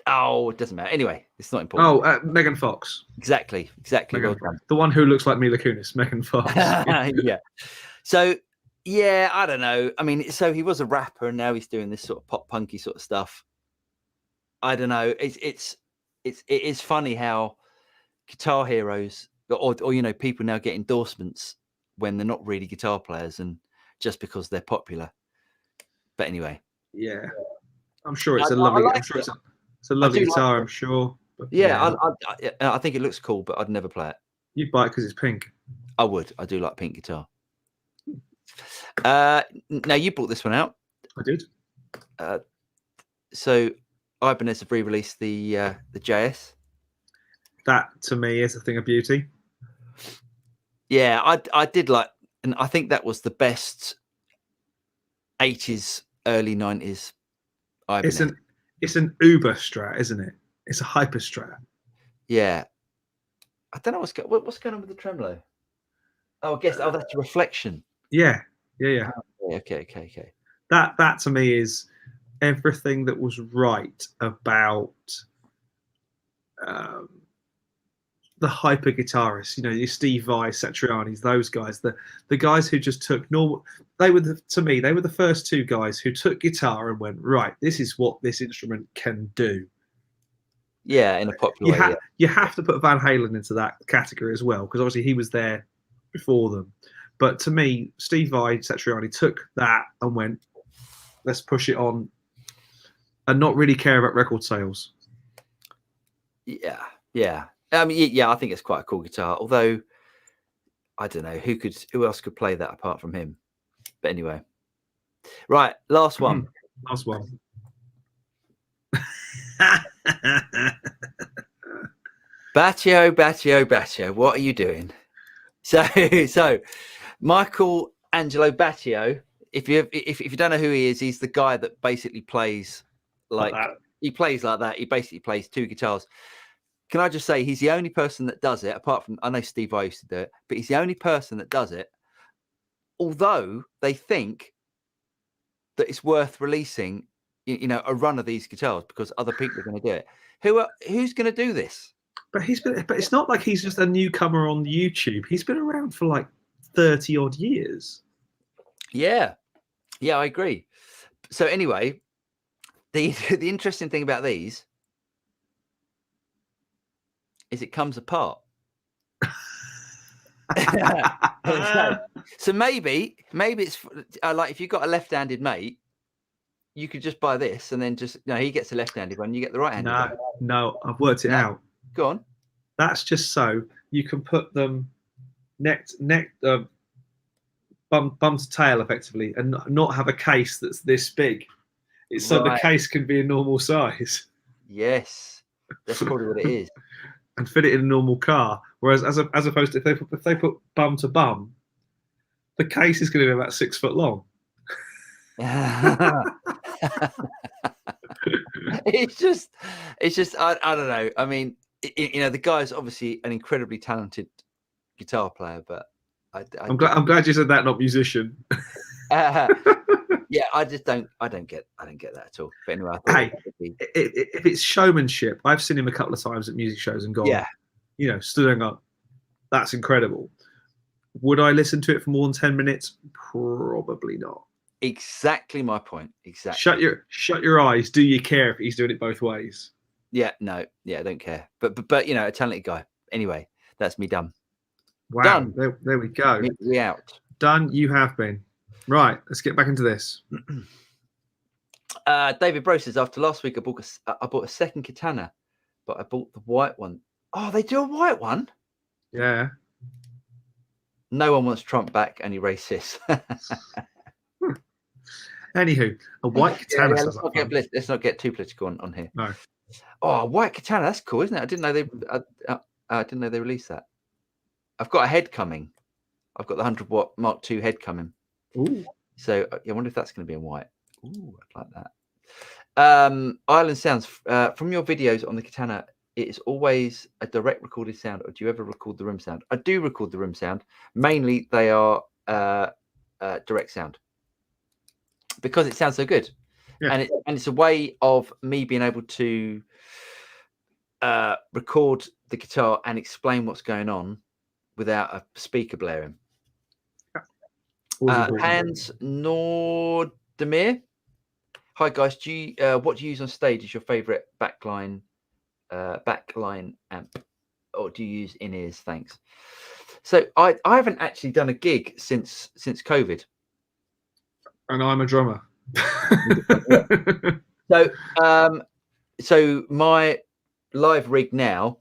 Oh, it doesn't matter. Anyway, it's not important. Oh, Megan Fox. Exactly. Megan, Well done. the one who looks like Mila Kunis, Megan Fox. Yeah. So, yeah, I don't know. I mean, so he was a rapper, and now he's doing this sort of pop punky sort of stuff. I don't know. It is funny how guitar heroes or people now get endorsements when they're not really guitar players and just because they're popular. But anyway, yeah, I'm sure it's a lovely. I'm sure it's a lovely guitar. I'm sure. But, yeah. I think it looks cool, but I'd never play it. You'd buy it because it's pink. I would. I do like pink guitar. Now you brought this one out. I did. So Ibanez have re-released the JS. That to me is a thing of beauty. Yeah, I did like, and I think that was the best 80s, early 90s Ibanez. It's an Uber Strat, isn't it? It's a Hyper Strat. Yeah. I don't know what's going on with the tremolo. Oh, I guess that's a reflection. Yeah. Okay. That to me is everything that was right about the hyper guitarists, your Steve Vai, Satriani's, those guys, the guys who just took normal. They were the first two guys who took guitar and went, right, this is what this instrument can do. Yeah, in a popular way. You have to put Van Halen into that category as well, because obviously he was there before them. But to me, Steve Vai, Satriani took that and went, let's push it on and not really care about record sales. Yeah. I mean, yeah, I think it's quite a cool guitar. Although, I don't know who else could play that apart from him. But anyway, right, last one. Last one. Batio, what are you doing? So, Michael Angelo Batio. If you don't know who he is, he's the guy that basically plays like that. He plays like that. He basically plays two guitars. Can I just say he's the only person that does it, apart from, I know Steve Vai used to do it, but he's the only person that does it. Although they think that it's worth releasing, a run of these guitars because other people are going to do it. Who's going to do this? But it's not like he's just a newcomer on YouTube. He's been around for like 30 odd years. Yeah, I agree. So anyway, the interesting thing about these is it comes apart. So maybe it's like if you've got a left-handed mate, you could just buy this and then he gets a left-handed one, you get the right-handed one. No, I've worked it out. Go on. That's just so you can put them bum to tail effectively and not have a case that's this big. It's so the case can be a normal size. Yes, that's probably what it is. And fit it in a normal car. Whereas as opposed to if they put bum to bum, the case is going to be about 6 foot long. It's just I don't know. I mean, the guy's obviously an incredibly talented guitar player, but I'm glad you said that, not musician. Yeah, I don't get that at all. But anyway, if it's showmanship, I've seen him a couple of times at music shows and gone, stood up. That's incredible. Would I listen to it for more than 10 minutes? Probably not. Exactly my point. Exactly. Shut your eyes. Do you care if he's doing it both ways? Yeah, no, I don't care. But a talented guy. Anyway, that's me done. Wow. Done. There we go. We out. Done. You have been. Right, let's get back into this. David Bro says, after last week, I bought a second katana, but I bought the white one. Oh, they do a white one? Yeah. No one wants Trump back, any racists. Anywho, a white katana. Let's not get too political on here. No. Oh, a white katana, that's cool, isn't it? I didn't know they released that. I've got a head coming. I've got the 100-watt Mark II head coming. Ooh. So I wonder if that's going to be in white. Ooh, I'd like that. Island sounds from your videos on the Katana. It is always a direct recorded sound, or do you ever record the room sound? I do record the room sound. Mainly, they are direct sound because it sounds so good, and it's a way of me being able to record the guitar and explain what's going on without a speaker blaring. Hans Nordemir. Hi guys, what do you use on stage is your favorite backline amp, or do you use in-ears? Thanks. So I haven't actually done a gig since COVID, and I'm a drummer. So my live rig now,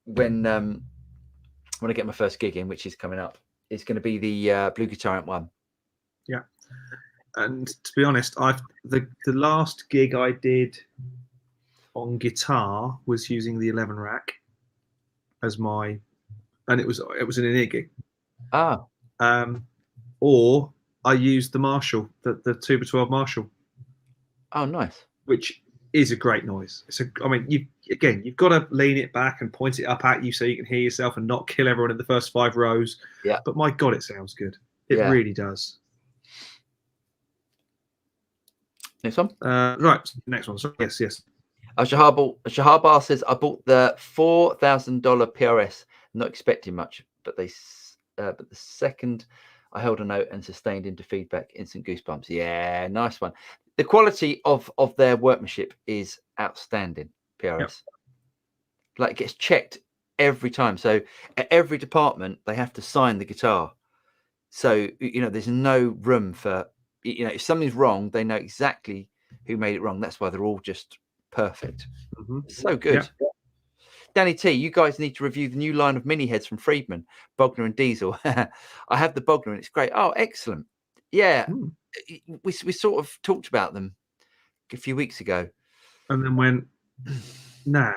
when I get my first gig in, which is coming up, is going to be the Blue Guitar Amp 1. Yeah. And to be honest, the last gig I did on guitar was using the 11 rack as my, and it was an in-ear gig. Or I used the Marshall, the Tuba 12 Marshall. Oh, nice. Which is a great noise. I mean, you've got to lean it back and point it up at you so you can hear yourself and not kill everyone in the first 5 rows. Yeah. But my God, it sounds good. It really does. Next one. Right, next one. Sorry. Yes. Shahar says, I bought the $4,000 PRS, not expecting much, but the second I held a note and sustained into feedback, instant goosebumps. Yeah, nice one. The quality of their workmanship is outstanding. PRS, yep. Like it gets checked every time. So at every department, they have to sign the guitar. So there's no room for if something's wrong, they know exactly who made it wrong. That's why they're all just perfect. Mm-hmm. So good. Yeah. Danny T, you guys need to review the new line of mini heads from Friedman, Bogner and Diesel. I have the Bogner and it's great. Oh, excellent. Yeah. We sort of talked about them a few weeks ago. And then went, nah.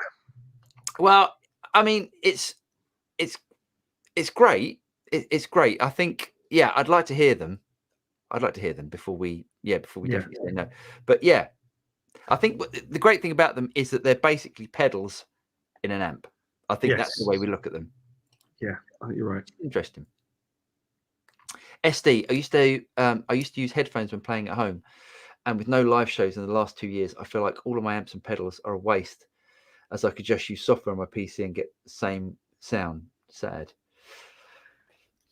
Well, I mean, it's great. It's great. I think, yeah, I'd like to hear them. Before we definitely say no. But yeah, I think the great thing about them is that they're basically pedals in an amp. I think that's the way we look at them. Yeah, I think you're right. Interesting. SD, I used to use headphones when playing at home, and with no live shows in the last 2 years, I feel like all of my amps and pedals are a waste, as I could just use software on my PC and get the same sound. Sad.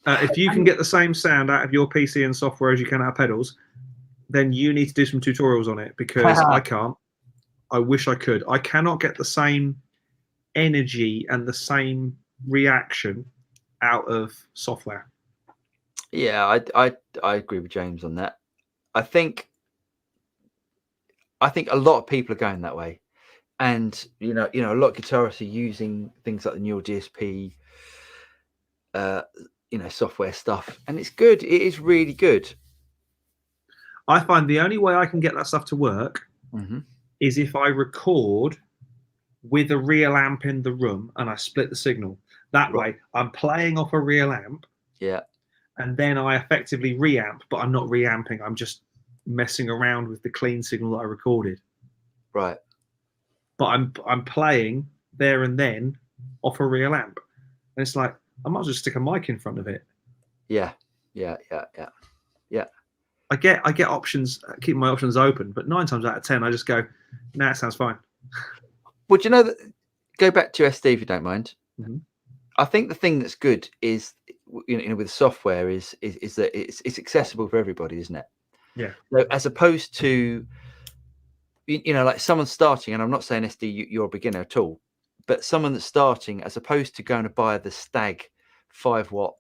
If you can get the same sound out of your PC and software as you can out of pedals, then you need to do some tutorials on it, because I can't. I wish I could. I cannot get the same energy and the same reaction out of software. Yeah, I agree with James on that. I think a lot of people are going that way, and a lot of guitarists are using things like the neural DSP, software stuff, and it's good. It is really good. I find the only way I can get that stuff to work is if I record with a real amp in the room and I split the signal. That way, I'm playing off a real amp. Yeah. And then I effectively reamp, but I'm not reamping. I'm just messing around with the clean signal that I recorded. Right. But I'm playing there and then off a real amp. And it's like, I might as well stick a mic in front of it. Yeah. I get options, keep my options open, but 9 times out of 10, I just go, nah, it sounds fine. Well, do you know that? Go back to SD if you don't mind. Mm-hmm. I think the thing that's good is, with software is that it's accessible for everybody, isn't it? Yeah. So as opposed to, like someone starting, and I'm not saying SD, you're a beginner at all, but someone that's starting, as opposed to going to buy the Stag 5-watt,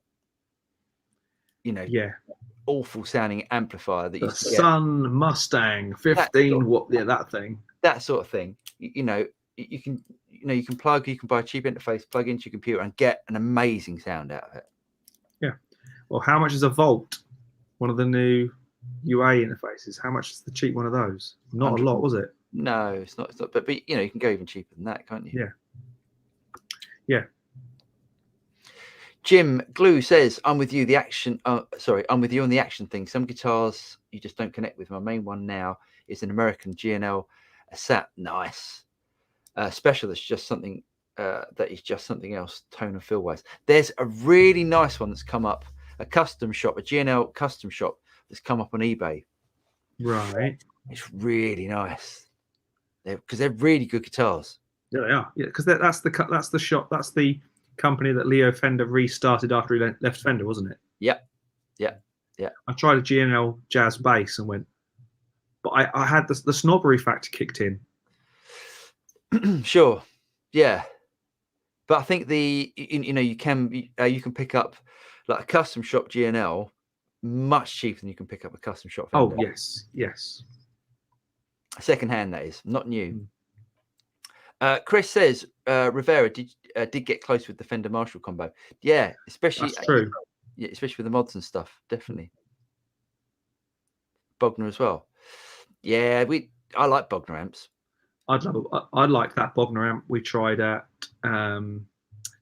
awful sounding amplifier that the Sun Mustang 15 watt, that thing. That sort of thing. You can plug, you can buy a cheap interface, plug into your computer, and get an amazing sound out of it. Yeah. Well, how much is a Volt? One of the new UA interfaces. How much is the cheap one of those? Not a lot, was it? No, it's not. But you can go even cheaper than that, can't you? Yeah. Jim Glue says, I'm with you. I'm with you on the action thing. Some guitars you just don't connect with. My main one now is an American G&L, a SAT. Nice. Special that's just something that is just something else, tone and feel wise. There's a really nice one that's come up, a custom shop, a G&L custom shop that's come up on eBay. Right. It's really nice. Because they're really good guitars. Yeah, they are. Yeah, because that's the shop. That's the company that Leo Fender restarted after he left Fender, wasn't it? Yeah. I tried a G&L jazz bass and went, but I had the snobbery factor kicked in. Sure. Yeah. But I think you can pick up like a custom shop G&L much cheaper than you can pick up a custom shop Fender. Oh yes. Second hand, that is, not new. Chris says Rivera did get close with the Fender Marshall combo. Yeah, especially That's true. Yeah, especially with the mods and stuff. Definitely. Bogner as well. Yeah, I like Bogner amps. I'd like that Bogner amp we tried at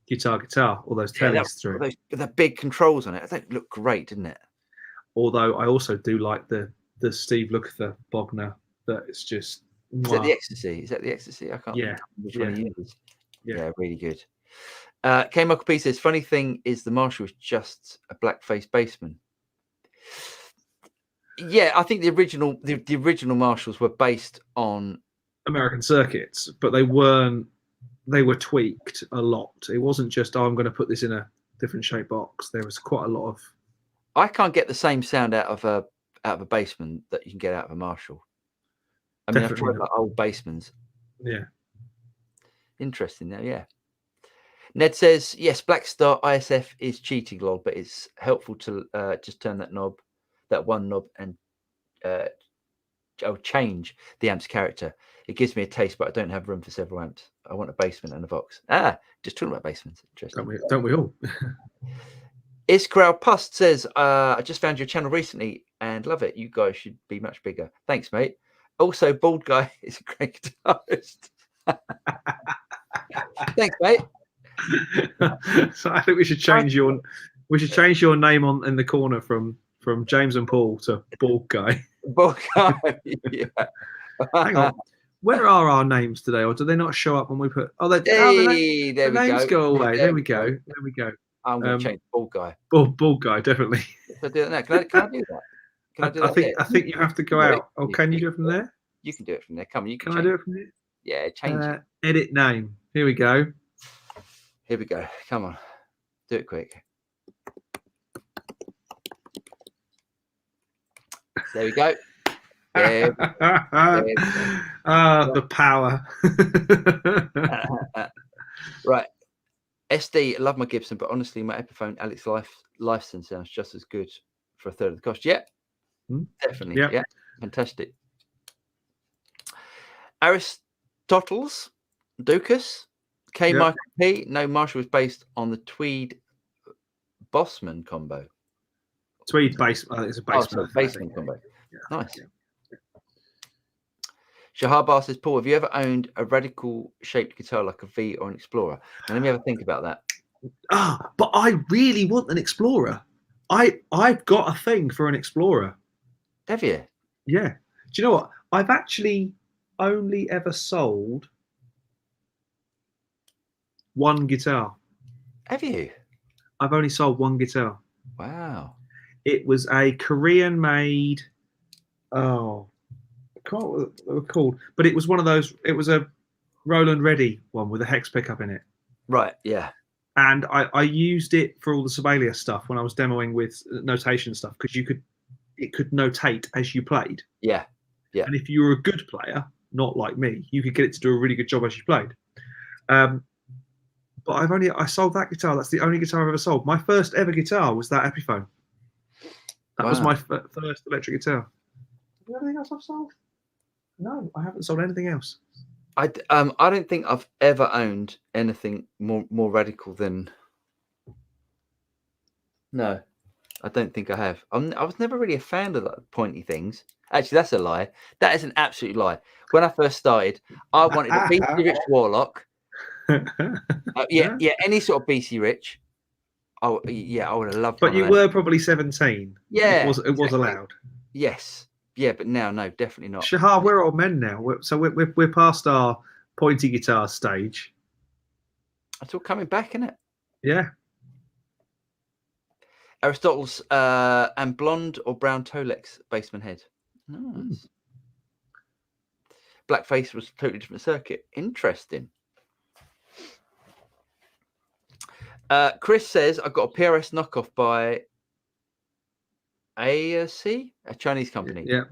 Guitar, all those tellies through. The big controls on it. That looked great, didn't it? Although I also do like the Steve Lukather Bogner. That it's just. Is that the Ecstasy? Is that the Ecstasy? I can't remember which one he is. Yeah, really good. K Michael P says, funny thing is the Marshall is just a blackface bassman. Yeah, I think the original Marshalls were based on American circuits, but they weren't. They were tweaked a lot. It wasn't just, I'm going to put this in a different shape box. There was quite a lot of. I can't get the same sound out of a bassman that you can get out of a Marshall. I mean, I've tried like old bassmans. Yeah. Interesting now, yeah. Ned says, yes, Blackstar ISF is cheating, lol, but it's helpful to just turn that one knob and change the amp's character. It gives me a taste, but I don't have room for several amps. I want a basement and a Vox. Just talking about basements. Interesting. Don't we all? Iskrel Pust says, I just found your channel recently and love it. You guys should be much bigger. Thanks, mate. Also, Bald Guy is a great guitarist. Thanks, mate. So I think we should change your name in the corner from James and Paul to Bald Guy. Bald Guy. Yeah. Hang on. Where are our names today, or do they not show up when we put? Oh, the names go away. There we go. I'm going to change Bald Guy. Bald Guy, definitely. Can I do that now? Can I do that? Can I do that? I think you have to go out. Oh, can you do it from there? You can do it from there. Come on, Can I do it from there? Yeah, change it. Edit name. Here we go. Here we go. Come on, do it quick. There we go. There we go. The power. Right. SD, I love my Gibson, but honestly, my Epiphone Alex Lifeson sounds just as good for a third of the cost. Yeah, definitely. Yep. Yeah, fantastic. Aristotle's Dukas, K Michael P. No, Marshall was based on the Tweed Bossman combo. Tweed bass. I think it's a bassman combo. Yeah. Nice. Yeah. Shahar Bar says, Paul, have you ever owned a radical shaped guitar like a V or an Explorer? Now, let me have a think about that. But I really want an Explorer. I've got a thing for an Explorer. Have you? Yeah. Do you know what? I've actually only ever sold one guitar. Have you? I've only sold one guitar. Wow. It was a Korean-made. Oh, I can't remember what they were called, but it was one of those. It was a Roland Reddy one with a hex pickup in it. Right. Yeah. And I used it for all the Sibelius stuff when I was demoing with notation stuff because it could notate as you played. Yeah. Yeah. And if you were a good player, not like me, you could get it to do a really good job as you played. But I sold that guitar. That's the only guitar I've ever sold. My first ever guitar was that Epiphone. That was my first electric guitar. Anything else I've sold? No, I haven't sold anything else. I don't think I've ever owned anything more radical than. No, I don't think I have. I was never really a fan of that pointy things. Actually, that's a lie. That is an absolute lie. When I first started, I wanted a BC Rich Warlock. Yeah, any sort of BC Rich. Oh yeah, I would have loved. But you were probably 17. Yeah, It was exactly. allowed. Yes. Yeah, but now, no, definitely not. Shahar, we're old men now. We're past our pointy guitar stage. It's all coming back, isn't it? Yeah. Aristotle's and blonde or brown Tolex bassman head. Nice. Blackface was a totally different circuit. Interesting. Chris says, I got a PRS knockoff by AIC, a Chinese company. Yeah.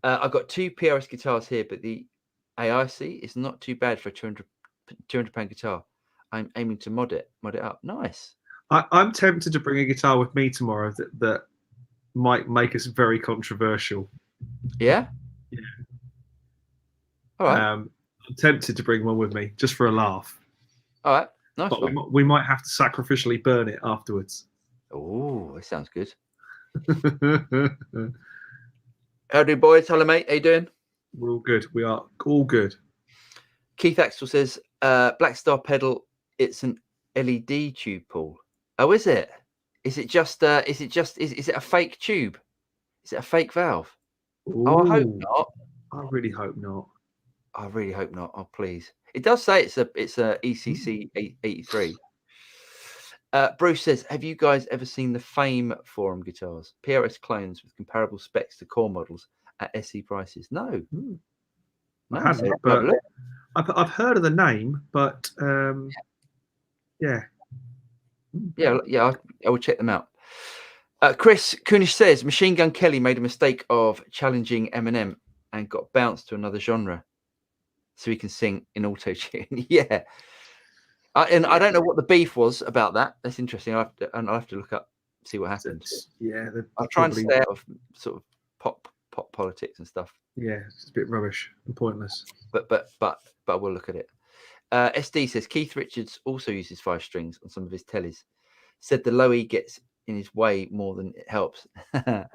I got 2 PRS guitars here, but the AIC is not too bad for a £200 guitar. I'm aiming to mod it up. Nice. I'm tempted to bring a guitar with me tomorrow that might make us very controversial. Yeah? Yeah. All right. I'm tempted to bring one with me just for a laugh. All right. Nice. But we might have to sacrificially burn it afterwards. Oh, that sounds good. How do you, boys? Hello, mate. How you doing? We're all good. We are all good. Keith Axel says, Black Star pedal, it's an LED tube, Paul. Oh, is it? Is it a fake tube? Is it a fake valve? Ooh, Oh, I hope not. I really hope not. I really hope not. Oh, please. It does say it's a ECC 83. Bruce says, have you guys ever seen the Fame forum guitars? PRS clones with comparable specs to core models at SE prices? No. I haven't, but I've heard of the name, but yeah. I will check them out. Chris Kunish says, Machine Gun Kelly made a mistake of challenging Eminem and got bounced to another genre so he can sing in auto-tune. Yeah. And I don't know what the beef was about that. That's interesting. I'll have to look up, see what happened. Yeah. I'll try and stay out of sort of pop politics and stuff. Yeah, it's a bit rubbish and pointless. But I will look at it. SD says, Keith Richards also uses 5 strings on some of his tellies. Said the low E gets in his way more than it helps. But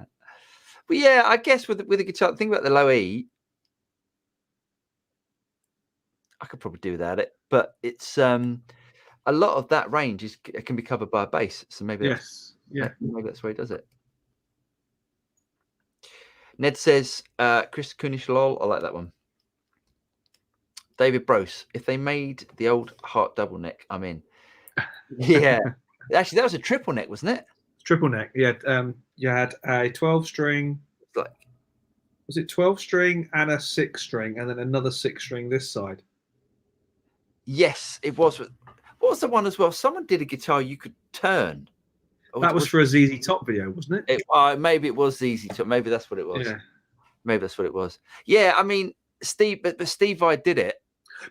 yeah, I guess with the guitar, think about the low E. I could probably do without it, but it's a lot of that range can be covered by a bass. So maybe maybe that's where he does it. Ned says, Chris Kunish lol, I like that one. David Brose, if they made the old Heart double neck, I'm in. Yeah. Actually, that was a triple neck, wasn't it? Triple neck. Yeah. You had a 12-string. Was it 12-string and a 6-string, and then another 6-string this side? Yes, it was. What was the one as well? Someone did a guitar you could turn. That was for a ZZ Top video, wasn't it? Maybe it was ZZ Top. Maybe that's what it was. Yeah. Maybe that's what it was. Yeah, I mean, Steve, but Steve Vai did it.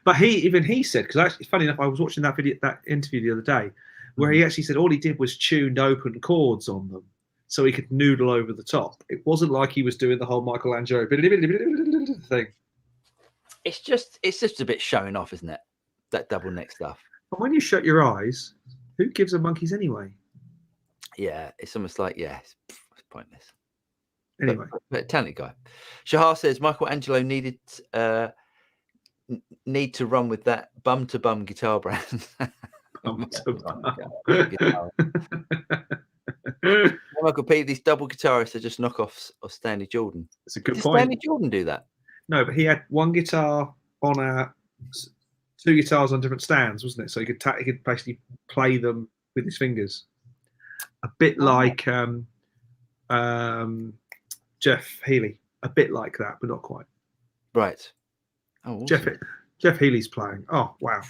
But he said, because actually, funny enough, I was watching that interview the other day, where he actually said all he did was tuned open chords on them, so he could noodle over the top. It wasn't like he was doing the whole Michelangelo thing. It's just a bit showing off, isn't it? That double neck stuff. But when you shut your eyes, who gives a monkeys anyway? Yeah, it's almost like it's pointless. Anyway, but a talented guy. Shahar says Michelangelo need to run with that bum to bum guitar brand. Michael P, these double guitarists are just knockoffs of Stanley Jordan. It's a good point. Stanley Jordan do that? No, but he had one guitar on 2 guitars on different stands, wasn't it? So he could basically play them with his fingers, a bit like Jeff Healey, a bit like that, but not quite. Right. Oh, awesome. Jeff Healey's playing. Oh, wow.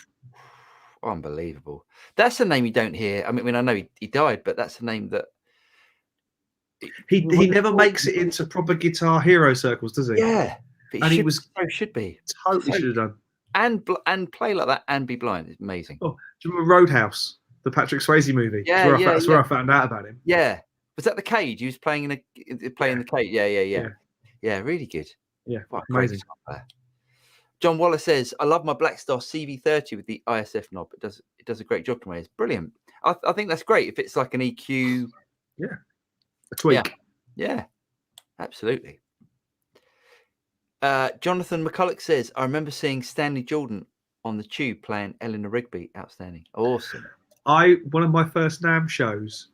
Unbelievable. That's a name you don't hear. I mean, I know he died, but that's a name that he never makes it into proper guitar hero circles, does he? Yeah. He should be. Totally should have done. And play like that and be blind. It's amazing. Oh, do you remember Roadhouse, the Patrick Swayze movie? Yeah, that's where I found out about him. Yeah. Was that the Cage? He was playing in the Cage. Yeah. Yeah, really good. Yeah, amazing. John Waller says, I love my Black Star CV30 with the ISF knob. It does a great job for me. It's brilliant. I think that's great if it's like an EQ. Yeah. A tweak. Yeah. Absolutely. Jonathan McCulloch says, I remember seeing Stanley Jordan on the Tube playing Eleanor Rigby. Outstanding. Awesome. one of my first Namm shows,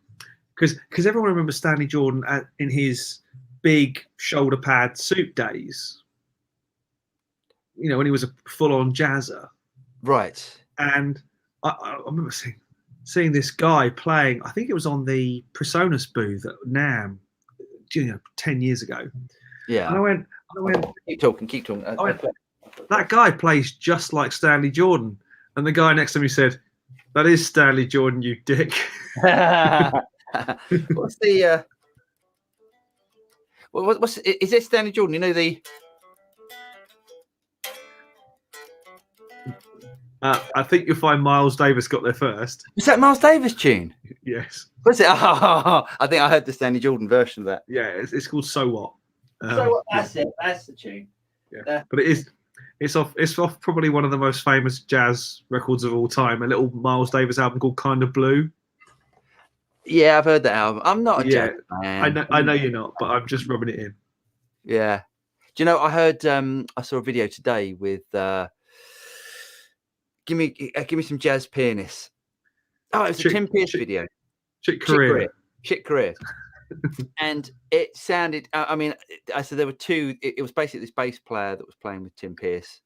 because everyone remembers Stanley Jordan in his big shoulder pad suit days. You know, when he was a full-on jazzer. Right. And I remember seeing this guy playing. I think it was on the Presonus booth at Namm, 10 years ago. Yeah. And I went. Keep talking. That guy plays just like Stanley Jordan. And the guy next to me said, "That is Stanley Jordan, you dick." What's the? What's is it Stanley Jordan? You know the. I think you'll find Miles Davis got there first. Is that Miles Davis tune? Yes. What's it? Oh, I think I heard the Stanley Jordan version of that. Yeah, it's called So What. That's it. That's the tune. Yeah, but it's off probably one of the most famous jazz records of all time. A little Miles Davis album called Kind of Blue. Yeah, I've heard that album. I'm not a jazz fan. I know you're not, but I'm just rubbing it in. Yeah. Do you know? I heard. I saw a video today with. Give me some jazz pianists. Oh, it's a Tim Pierce video. Chick Corea. And it sounded. I mean, I said there were two. It was basically this bass player that was playing with Tim Pierce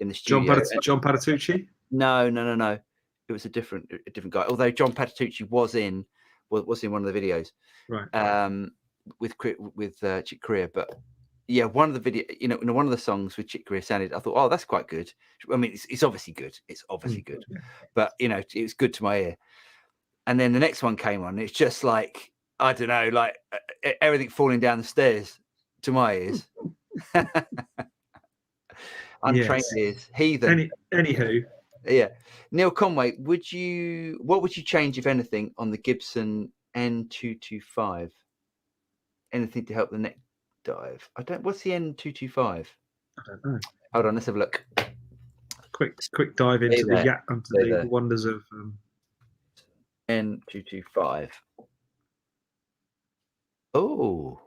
in the studio. John Patitucci. No. It was a different guy. Although John Patitucci was in one of the videos, right? With Chick Corea, but. Yeah, one of the video, one of the songs with Chick Corea sounded. I thought, oh, that's quite good. I mean, it's obviously good. It's obviously good, but it was good to my ear. And then the next one came on. It's just like I don't know, like everything falling down the stairs to my ears. Untrained ears, heathen. Anywho, yeah. Neil Conway, what would you change, if anything, on the Gibson N225? Anything to help the neck dive? What's the N225? I don't know. Hold on, let's have a look. Quick dive into the wonders of N225. Oh,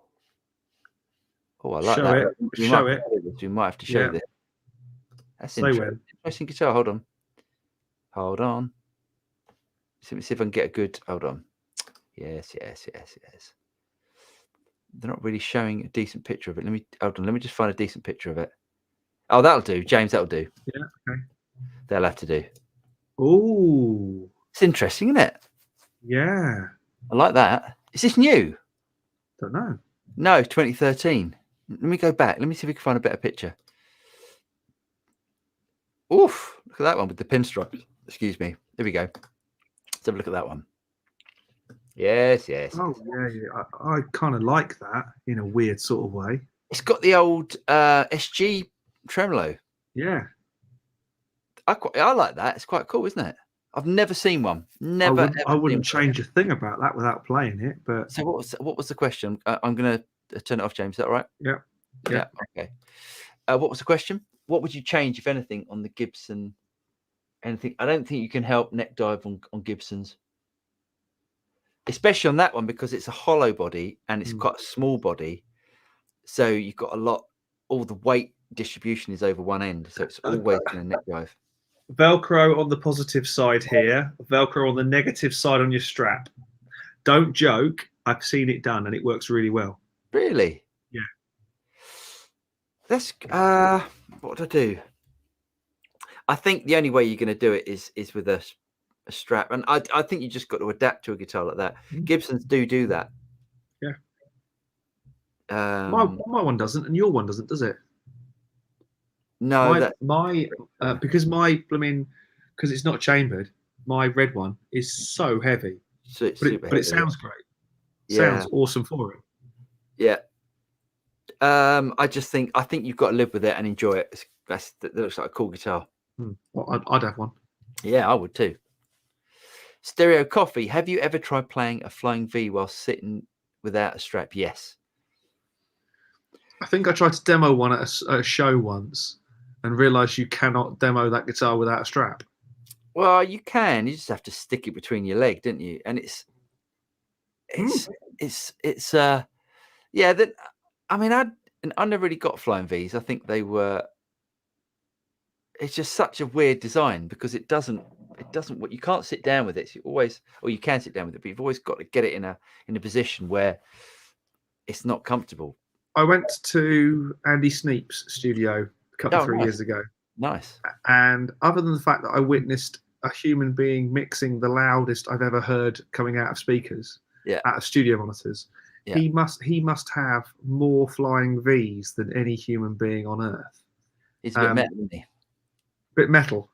I like that. Show it. We might have to show this. That's interesting guitar. Hold on. Let me see if I can get a good. Hold on. Yes. They're not really showing a decent picture of it. Let me just find a decent picture of it. Oh, that'll do, James. That'll do. Yeah. Okay. They'll have to do. Oh, it's interesting, isn't it? Yeah. I like that. Is this new? Don't know. No, 2013. Let me go back. Let me see if we can find a better picture. Oof! Look at that one with the pinstripes. Excuse me. There we go. Let's have a look at that one. Yes. Oh yeah. I kind of like that in a weird sort of way. It's got the old SG tremolo. Yeah. I like that. It's quite cool, isn't it? I've never seen one. I wouldn't change a thing about that without playing it. But so what was the question? I'm going to turn it off, James. Is that all right? Yeah. Okay. What was the question? What would you change, if anything, on the Gibson? Anything? I don't think you can help neck dive on Gibsons. Especially on that one, because it's a hollow body and it's quite a small body, so you've got all the weight distribution is over one end, so it's always in a neck dive. Velcro on the positive side here, Velcro on the negative side on your strap. Don't joke. I've seen it done and it works really well. Really? Yeah. That's what would I do? I think the only way you're going to do it is with a strap, and I think you just got to adapt to a guitar like that. Gibsons do that. Yeah. My one doesn't, and your one doesn't, does it? No, because because it's not chambered. My red one is so heavy, but it sounds great. Yeah. Sounds awesome for it. Yeah. I think you've got to live with it and enjoy it. That looks like a cool guitar. Well, I'd have one. Yeah, I would too. Stereo Coffee. Have you ever tried playing a Flying V while sitting without a strap? Yes. I think I tried to demo one at a show once and realised you cannot demo that guitar without a strap. Well, you can. You just have to stick it between your leg, didn't you? And yeah. I mean, I never really got Flying Vs. I think they were. It's just such a weird design because it doesn't it doesn't. What you can't sit down with it. So you always, or you can sit down with it, but you've always got to get it in a position where it's not comfortable. I went to Andy Sneap's studio a couple of 3 years ago. Nice. And other than the fact that I witnessed a human being mixing the loudest I've ever heard coming out of speakers, out of studio monitors, he must have more flying V's than any human being on earth. He's a bit metal, isn't he? Bit metal.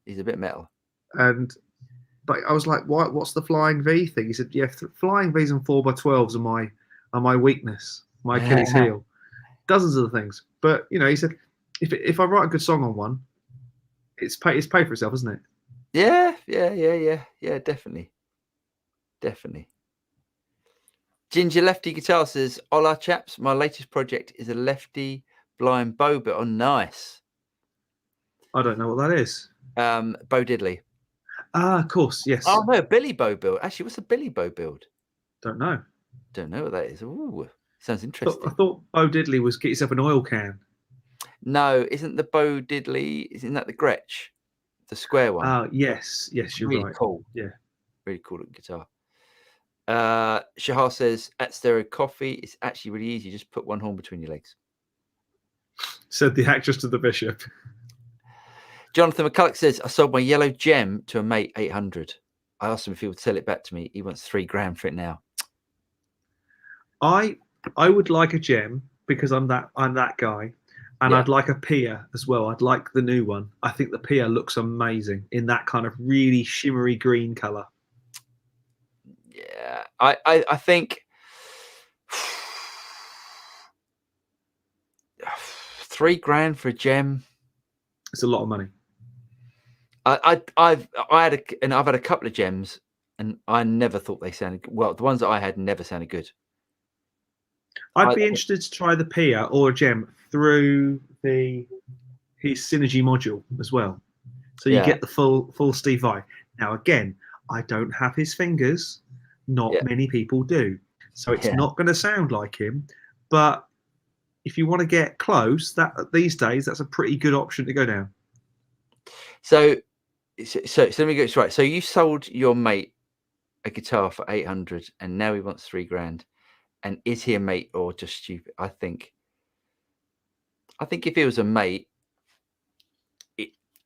He's a bit metal. But I was like, what's the flying V thing? He said, yeah, flying V's and 4x12s are my weakness, my Achilles heel. Dozens of the things. But, you know, he said, if I write a good song on one, it's paid for itself, isn't it? Yeah, definitely. Ginger Lefty Guitar says, "Hola chaps, my latest project is a lefty blind bow build." Oh, nice. I don't know what that is. Bo Diddley. Ah, of course, yes. Oh no, Billy bow build. Actually, what's a Billy bow build? Don't know what that is. Ooh, sounds interesting. I thought Bo Diddley was get yourself an oil can. No, isn't the Bo Diddley? Isn't that the Gretsch, the square one? Oh, yes, you're really right. Cool. Yeah, really cool looking guitar. Shahar says at Stereo Coffee, it's actually really easy. Just put one horn between your legs. Said the actress to the bishop. Jonathan McCulloch says, I sold my yellow gem to a mate 800. I asked him if he would sell it back to me. He wants $3,000 for it now. I would like a gem because I'm that guy, and I'd like a Pia as well. I'd like the new one. I think the Pia looks amazing in that kind of really shimmery green color. Yeah, I think $3,000 for a gem. It's a lot of money. I've had a couple of gems, and I never thought they sounded well. The ones that I had never sounded good. I'd be interested to try the Pia or a gem through his Synergy module as well, so you get the full Steve Vai. Now again, I don't have his fingers. Not many people do, so it's not going to sound like him. But if you want to get close, that these days that's a pretty good option to go down. So let me get this right. So you sold your mate a guitar for 800, and now he wants $3,000. And is he a mate or just stupid? I think if he was a mate,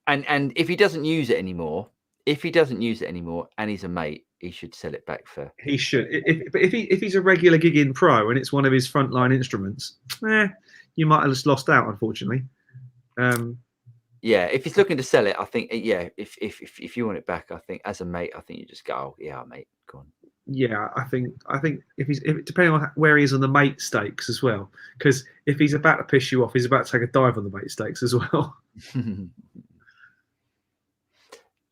and if he doesn't use it anymore, and he's a mate, he should sell it back for. He should. If he's a regular gigging pro and it's one of his frontline instruments, you might have just lost out, unfortunately. Yeah, if he's looking to sell it, I think if you want it back, I think as a mate, I think you just go, oh, yeah, mate, go on. Yeah, I think if depending on where he is on the mate stakes as well, because if he's about to piss you off, he's about to take a dive on the mate stakes as well.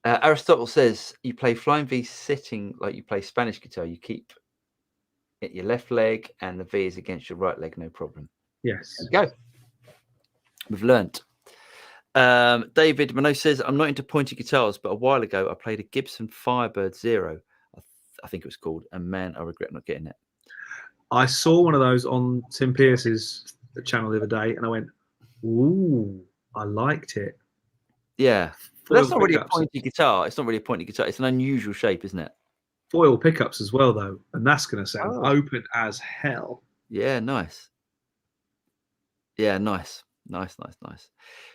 Aristotle says you play flying V sitting like you play Spanish guitar. You keep at your left leg and the V is against your right leg, no problem. Yes. Go. We've learnt. David Mano says, I'm not into pointy guitars, but a while ago I played a Gibson Firebird Zero, I think it was called, and man, I regret not getting it. I saw one of those on Tim Pierce's channel the other day, and I went, ooh, I liked it. Yeah. But that's not really a pointy guitar. It's not really a pointy guitar. It's an unusual shape, isn't it? Foil pickups as well, though, and that's going to sound open as hell. Yeah, nice. Yeah, nice. Nice.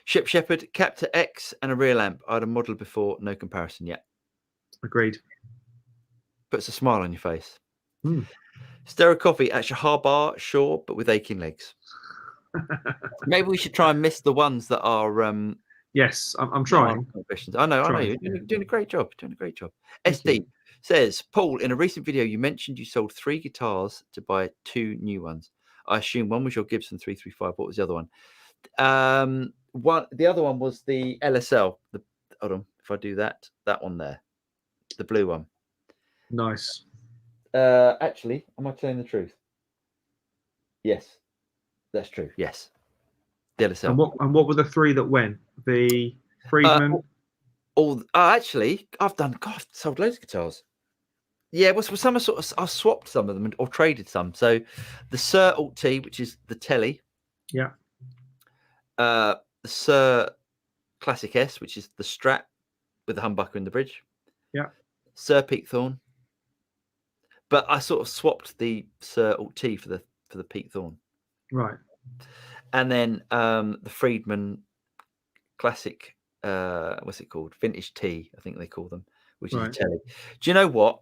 Ship Shepherd, Captor X, and a rear lamp. I had a model before, no comparison yet. Agreed. Puts a smile on your face. Stereo Coffee at Shahar Bar, sure, but with aching legs. Maybe we should try and miss the ones that are. Yes, I'm trying. I know. You're doing a great job. SD says, Paul, in a recent video, you mentioned you sold 3 guitars to buy 2 new ones. I assume one was your Gibson 335. What was the other one? The other one was the LSL. Hold on, if I do that one there, the blue one. Nice. Actually, am I telling the truth? Yes, that's true. Yes, the LSL. And what were the 3 that went? The Friedman. Actually, I've sold loads of guitars. Yeah, some I swapped some of them or traded some. So the Sir Alt T, which is the Telly. Yeah. The Sir Classic S, which is the Strat. with the humbucker in the bridge. Yeah. Sir Peak Thorn. But I sort of swapped the Sir Alt T for the Peak Thorn. Right. And then the Friedman classic, what's it called? Vintage T, I think they call them, which is a telly. Do you know what?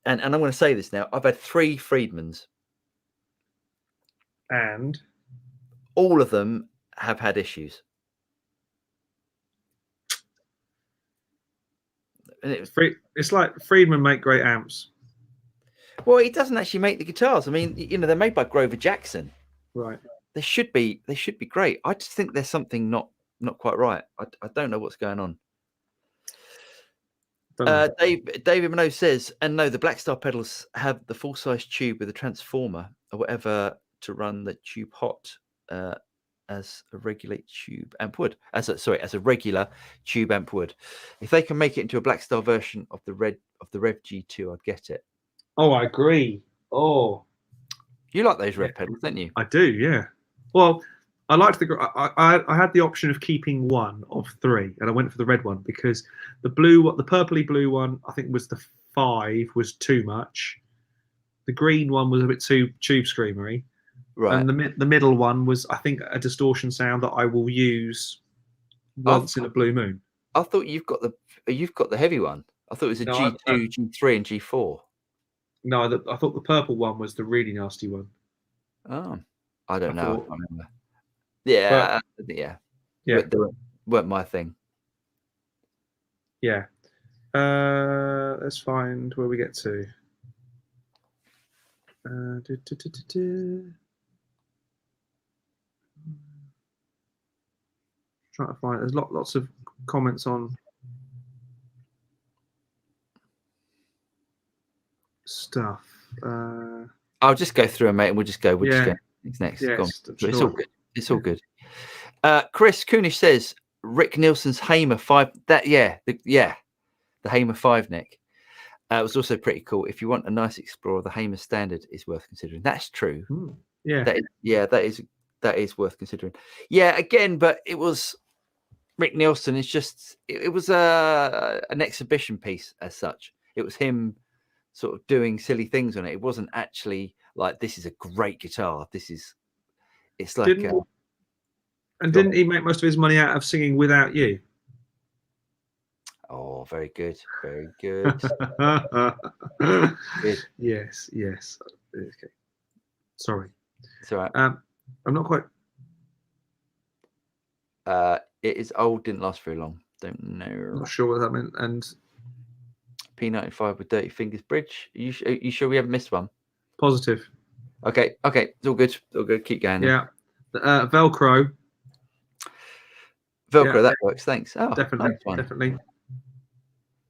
And I'm going to say this now. I've had 3 Friedmans. And all of them have had issues. And it's like Friedman make great amps. Well, he doesn't actually make the guitars. I mean, they're made by Grover Jackson. Right. They should be great. I just think there's something not quite right. I don't know what's going on. David Minot says, and no, the Black Star pedals have the full size tube with a transformer or whatever to run the tube hot as a regular tube amp would. As a regular tube amp would. If they can make it into a Black Star version of the Rev G2, I'd get it. Oh, I agree. Oh, you like those red pedals, don't you? I do, yeah. Well, I liked I had the option of keeping one of 3, and I went for the red one because the purpley blue one, I think was the 5, was too much. The green one was a bit too tube screamery, right? And the middle one was, I think, a distortion sound that I will use once in a blue moon. I thought you've got the heavy one. I thought it was a G2, G3, and G4. No, I thought the purple one was the really nasty one. Oh, I don't know. I can't remember. Yeah, yeah. They weren't my thing. Yeah. Let's find where we get to. Trying to find. There's lots of comments on stuff. I'll just go through them, mate, and we'll just go. We'll just go next. Yes, It's all good. It's all good. Chris Coonish says Rick Nielsen's Hamer 5. The Hamer 5 neck. It was also pretty cool. If you want a nice Explorer, the Hamer Standard is worth considering. That's true. Yeah. That is worth considering. Yeah, again, but it was Rick Nielsen. It's just it was an exhibition piece as such. It was him sort of doing silly things on it. It wasn't actually like, this is a great guitar. It's like. Didn't he make most of his money out of singing Without You? Oh, very good. Very good. Good. Yes. Okay. Sorry. It's all right. I'm not quite. It is old, didn't last very long. Don't know. Not sure what that meant. And P95 with Dirty Fingers bridge. You sure we haven't missed one? Positive. Okay. It's all good. All good. Keep going. Yeah. Velcro. That works. Thanks. Oh, definitely.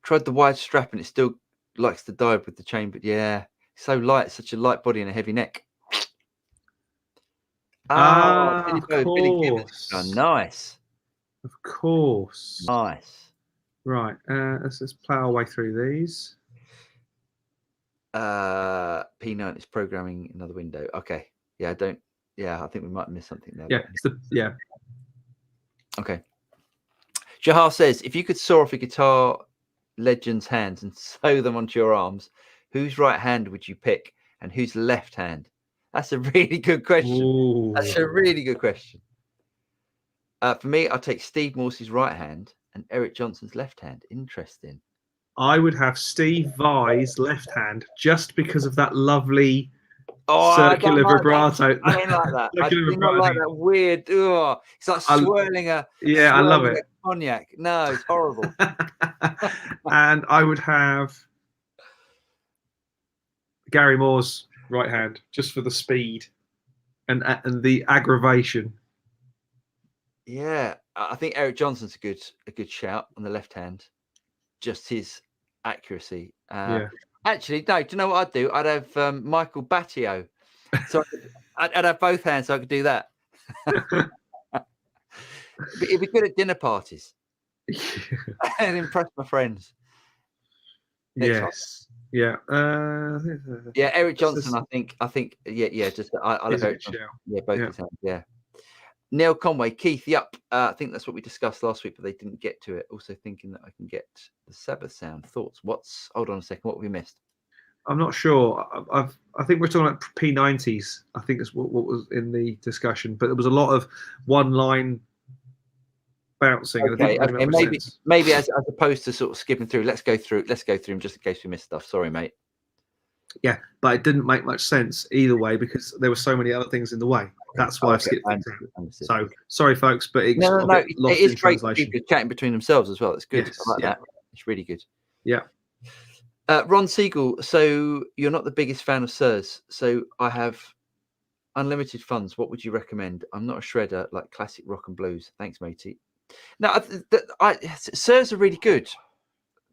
Tried the wide strap and it still likes to dive with the chain, but yeah, so light, such a light body and a heavy neck. Of Billy Gibbons. Oh, nice. Of course. Nice. Right. Let's just plow our way through these. P9 is programming another window. Okay. Yeah, I think we might miss something there. Yeah. Okay. Jahar says, if you could saw off a guitar legend's hands and sew them onto your arms, whose right hand would you pick and whose left hand? That's a really good question. Ooh. That's a really good question. For me, I'll take Steve Morse's right hand and Eric Johnson's left hand. Interesting. I would have Steve Vai's left hand just because of that lovely circular vibrato. I don't like that. I do not like that weird. It's like swirling a. Yeah, I love it. Cognac. No, it's horrible. And I would have Gary Moore's right hand just for the speed and the aggravation. Yeah, I think Eric Johnson's a good shout on the left hand. Just his accuracy. Actually, no. Do you know what I'd do? I'd have Michael Battio. So I'd have both hands, so I could do that. It'd be good at dinner parties and impress my friends. Yes. Yeah. Eric Johnson. I think. Yeah. Just I love Eric Johnson. Yeah, both his hands. Yeah. Neil Conway, Keith, yep. I think that's what we discussed last week, but they didn't get to it. Also thinking that I can get the Sabbath sound. Thoughts? Hold on a second. What have we missed? I'm not sure. I think we're talking about P90s. I think that's what was in the discussion. But there was a lot of one line bouncing. Okay, and I think maybe as opposed to sort of skipping through, let's go through them just in case we missed stuff. Sorry, mate. Yeah, but it didn't make much sense either way because there were so many other things in the way. That's why I skipped it through. So sorry, folks, but it is great. People chatting between themselves as well. It's good. Yes, I like that. It's really good. Yeah. Ron Siegel. So you're not the biggest fan of Sirs. So I have unlimited funds. What would you recommend? I'm not a shredder, like classic rock and blues. Thanks, matey. Now, Sirs are really good.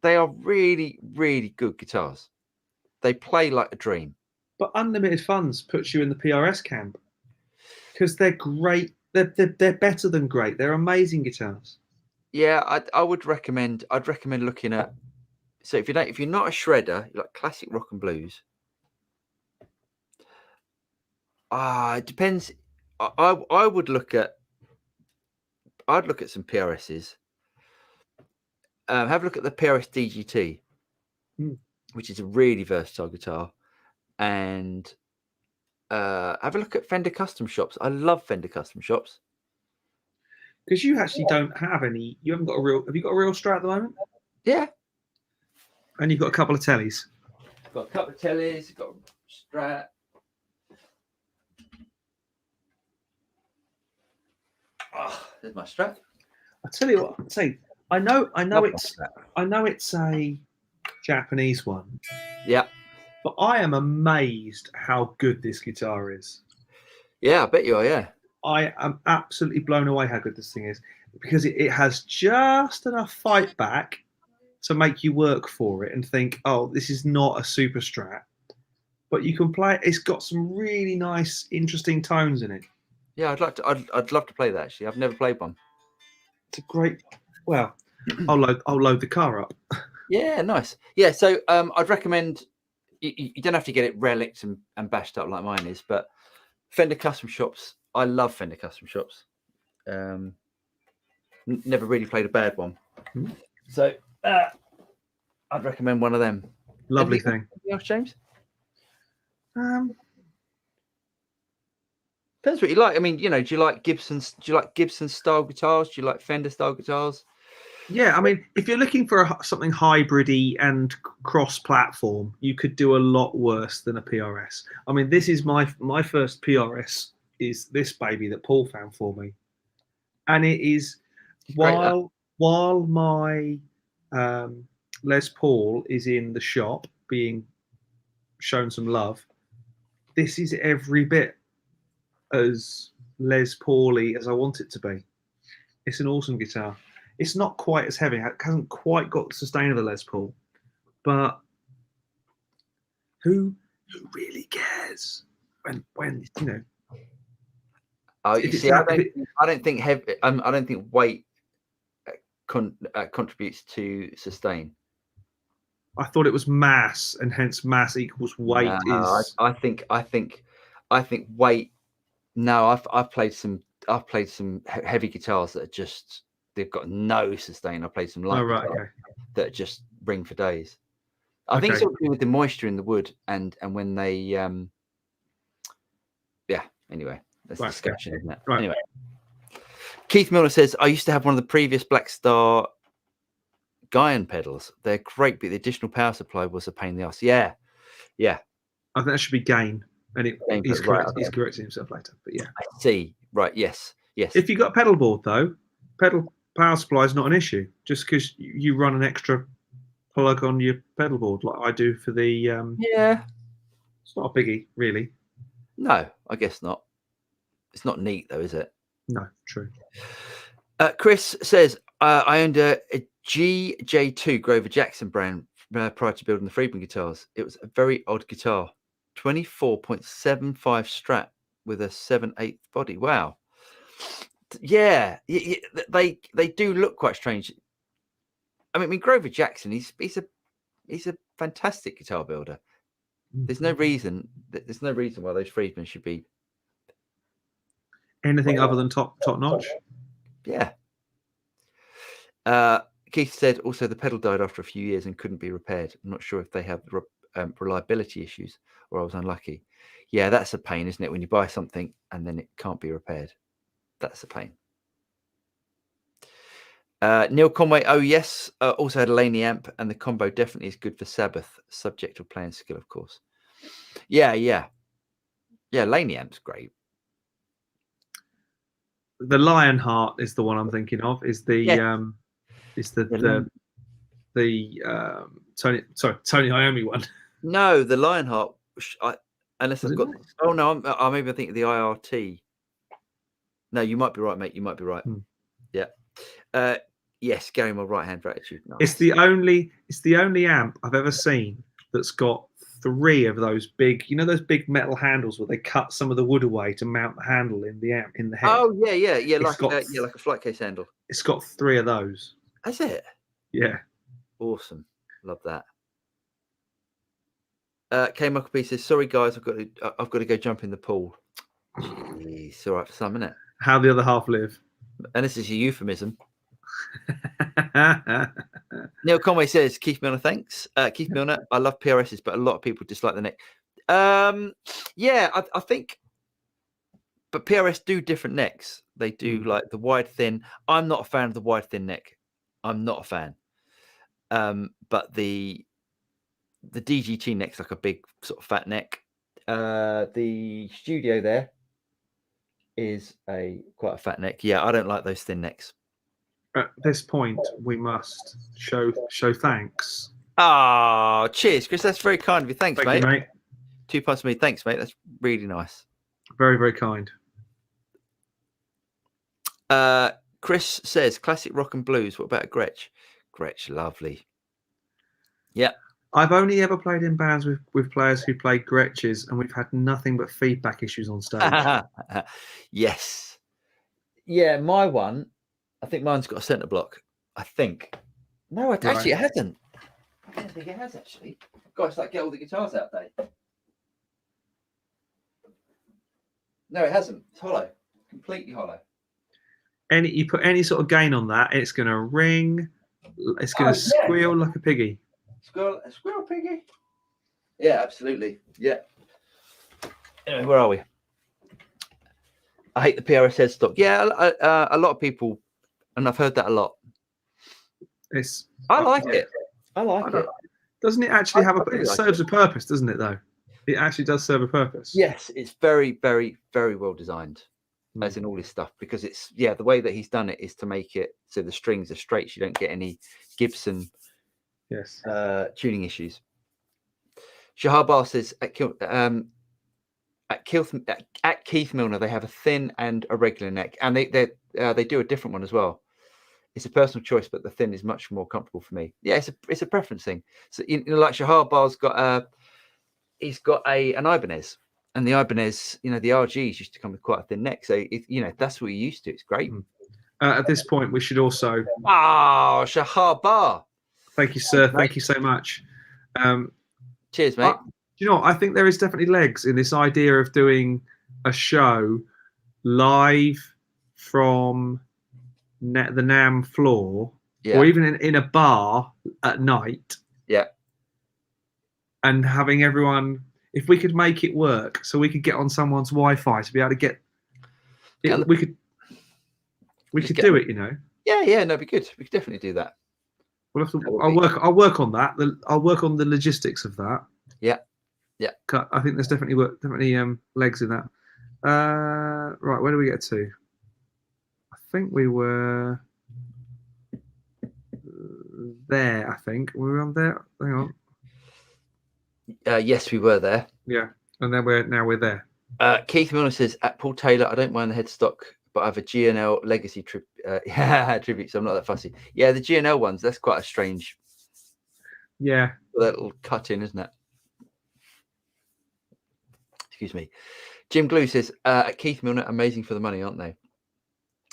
They are really, really good guitars. They play like a dream. But unlimited funds puts you in the PRS camp because they're great. They're better than great. They're amazing guitars. Yeah, I would recommend. I'd recommend looking at. So if you're not a shredder, you like classic rock and blues. It depends. I would look at. I'd look at some PRSs. Have a look at the PRS DGT, which is a really versatile guitar, and have a look at Fender Custom Shops. I love Fender Custom Shops because you actually don't have any. You haven't got a real. Have you got a real Strat at the moment? Yeah, and you've got a couple of tellies. Got a couple of tellies. Got a Strat. There's my Strat. I tell you what. Say, I know it's a Japanese one. Yeah. But I am amazed how good this guitar is. Yeah, I bet you are, yeah. I am absolutely blown away how good this thing is because it has just enough fight back to make you work for it and think, oh, this is not a super Strat. But you can play it. It's got some really nice, interesting tones in it. Yeah, I'd love to play that, actually. I've never played one. It's a great... Well, I'll load the car up. Yeah, nice. Yeah, so I'd recommend... You don't have to get it relicked and bashed up like mine is, but Fender Custom Shops, I love Fender Custom Shops. Never really played a bad one. Mm-hmm. So I'd recommend one of them. Lovely thing. Anything else, James? Depends what you like. I mean, do you like Gibson style guitars? Do you like Fender style guitars? Yeah, I mean, if you're looking for something hybrid-y and cross-platform, you could do a lot worse than a PRS. I mean, this is my first PRS is this baby that Paul found for me, and it is while my Les Paul is in the shop being shown some love, this is every bit as Les Paul-y as I want it to be. It's an awesome guitar. It's not quite as heavy. It hasn't quite got the sustain of the Les Paul, but who really cares when you know? Oh, you see, I don't think weight contributes to sustain. I thought it was mass, and hence mass equals weight. I think weight. No, I've played some heavy guitars that are just. They've got no sustain. I played some light that just ring for days. I think it's all to do with the moisture in the wood and when they anyway, that's discussion, isn't it? Right. Anyway. Keith Miller says, I used to have one of the previous Black Star Guyan pedals. They're great, but the additional power supply was a pain in the ass. Yeah. I think that should be gain. And he's correcting himself later. But yeah. I see. Right, yes. If you've got a pedal board though, power supply is not an issue, just because you run an extra plug on your pedal board like I do for the it's not a biggie really. No, I guess not. It's not neat though, is it? No, true. Chris says I owned a GJ2 Grover Jackson brand prior to building the Friedman guitars. It was a very odd guitar, 24.75 Strat with a 7/8 body. Wow. Yeah, they do look quite strange. I mean, Grover Jackson, he's a fantastic guitar builder. There's no reason why those Friedman should be. anything other than top notch. Yeah. Keith said also the pedal died after a few years and couldn't be repaired. I'm not sure if they have reliability issues or I was unlucky. Yeah, that's a pain, isn't it? When you buy something and then it can't be repaired. That's a pain. Neil Conway, oh yes, also had a Laney amp, and the combo definitely is good for Sabbath, subject to playing skill, of course. Yeah, Laney amp's great. The Lionheart is the one I'm thinking of. Is the Tony Iommi one? No, the Lionheart. Unless Was I've it got. not? Oh no, I'm maybe thinking the IRT. No, you might be right, mate. You might be right. Yeah. Yes, Gary, my right hand for attitude. Nice. It's the only amp I've ever seen that's got 3 of those big, those big metal handles where they cut some of the wood away to mount the handle in the amp in the head. Oh yeah, like a flight case handle. It's got 3 of those. That's it. Yeah. Awesome. Love that. K Michael P says, "Sorry guys, I've got to go jump in the pool." It's all right for some, isn't it? How the other half live. And this is a euphemism. Neil Conway says, Keith Milner, thanks. Keith Milner, I love PRSs, but a lot of people dislike the neck. Yeah, I think, but PRS do different necks. They do like the wide, thin. I'm not a fan of the wide, thin neck. I'm not a fan. But the DGT neck's like a big sort of fat neck. The Studio there is quite a fat neck. Yeah, I don't like those thin necks. At this point, we must show thanks. Oh, cheers, Chris. That's very kind of you. Thanks, Thank you, mate. 2 pints for me. Thanks, mate. That's really nice. Very, very kind. Chris says, classic rock and blues. What about a Gretsch? Gretsch, lovely. Yeah. I've only ever played in bands with players who played Gretches, and we've had nothing but feedback issues on stage. Yes. Yeah, my one, I think mine's got a centre block. I think. No, actually, it hasn't. I don't think it has, actually. Gosh, like get all the guitars out there. No, it hasn't. It's hollow. Completely hollow. You put any sort of gain on that, it's going to ring. It's going to squeal like a piggy. Squirrel piggy. Yeah, absolutely. Yeah. Anyway, where are we? I hate the PRS headstock. Yeah, a lot of people, and I've heard that a lot. I like it. I like it. Doesn't it actually it serves a purpose, doesn't it, though? It actually does serve a purpose. Yes, it's very, very, very well designed, as in all this stuff, because it's, the way that he's done it is to make it so the strings are straight, so you don't get any Gibson tuning issues. Shahar Bar says, at Keith Milner, they have a thin and a regular neck, and they do a different one as well. It's a personal choice, but the thin is much more comfortable for me. Yeah, it's a preference thing. So like Shahar Bar's got he's got an Ibanez, and the Ibanez, the RGs used to come with quite a thin neck. So that's what you're used to. It's great. At this point, we should also. Oh, Shahar Bar. Thank you, sir. Thank you so much. Cheers, mate. Do you know what? I think there is definitely legs in this idea of doing a show live from the Namm floor, or even in a bar at night. Yeah. And having everyone, if we could make it work, so we could get on someone's Wi-Fi to be able to get it, we could do it, Yeah, no, it'd be good. We could definitely do that. We'll have to, I'll work on that. I'll work on the logistics of that. Yeah. I think there's definitely legs in that. Right, where do we get to? I think we were there. I think we were on there. Hang on. Yes, we were there. Yeah, and then we're there. Keith Milner says, at Paul Taylor, I don't mind the headstock, but I have a GNL legacy tribute, so I'm not that fussy. Yeah, the GNL ones, that's quite a strange. Yeah. That little cut in, isn't it? Excuse me. Jim Glue says, at Keith Milner, amazing for the money, aren't they?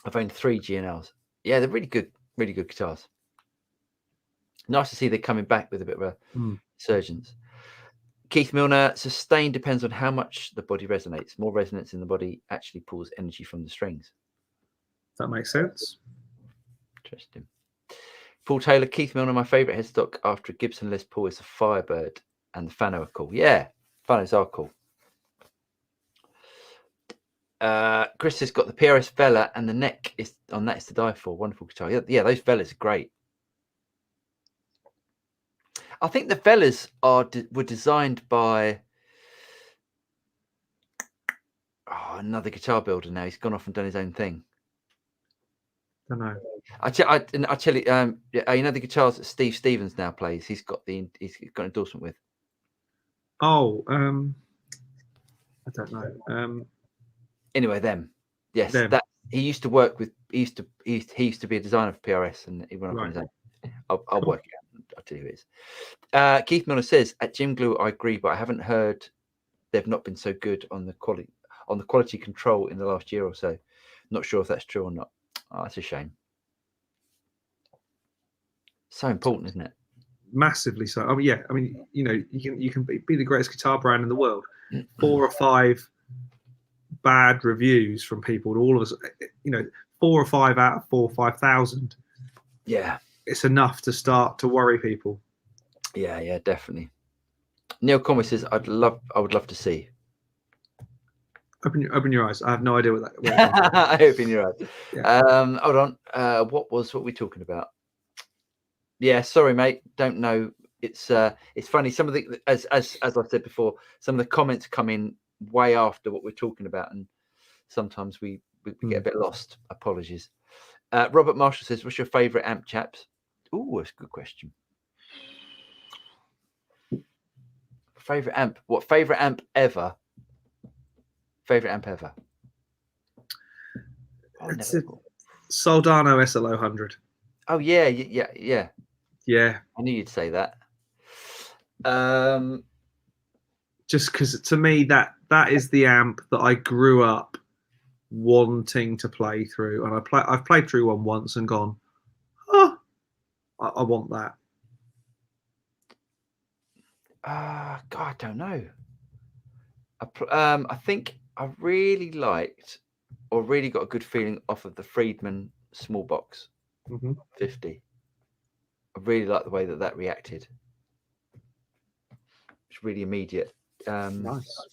I've owned 3 GNLs. Yeah, they're really good guitars. Nice to see they're coming back with a bit of a resurgence. Keith Milner, sustain depends on how much the body resonates. More resonance in the body actually pulls energy from the strings. That makes sense. Interesting. Paul Taylor, Keith Milner, my favourite headstock after a Gibson Les Paul is the Firebird, and the Fano are cool. Yeah, Fanos are cool. Chris has got the PRS Vela, and the neck is on that is to die for. Wonderful guitar. Yeah, those Velas are great. I think the Velas were designed by another guitar builder. Now he's gone off and done his own thing. Don't know. I tell you, you know the guitars that Steve Stevens now plays. He's got endorsement with. Oh, I don't know. Anyway, them. Yes, them. that he used to work with. He used to be a designer for PRS, and he went off on his own. I'll work it out. I'll tell you who it is. Keith Miller says at Jim Glue, I agree, but I haven't heard they've not been so good on the quality control in the last year or so. Not sure if that's true or not. Oh, that's a shame. So important, isn't it? Massively so. Oh yeah, I mean, you can be the greatest guitar brand in the world. 4 or 5 bad reviews from people, all of us, 4 or 5 out of 4 or 5,000. Yeah, it's enough to start to worry people. Yeah, definitely. Neil Conway says, I would love to see. Open your eyes. I have no idea what that. Open your eyes. Yeah. Hold on. What were we talking about? Yeah, sorry, mate. Don't know. It's funny. Some of the as I said before, some of the comments come in way after what we're talking about, and sometimes we get a bit lost. Apologies. Robert Marshall says, "What's your favourite amp, chaps?" Oh, that's a good question. Favourite amp? What favourite amp ever? Favourite amp ever? It's a Soldano SL-100. Oh yeah. Yeah. I knew you'd say that. Just because to me that is the amp that I grew up wanting to play through, and I've played through one once and gone, oh, I want that. God, I don't know. I think I really liked, or really got a good feeling off of the Friedman small box 50. I really like the way that reacted. It's really immediate. Nice.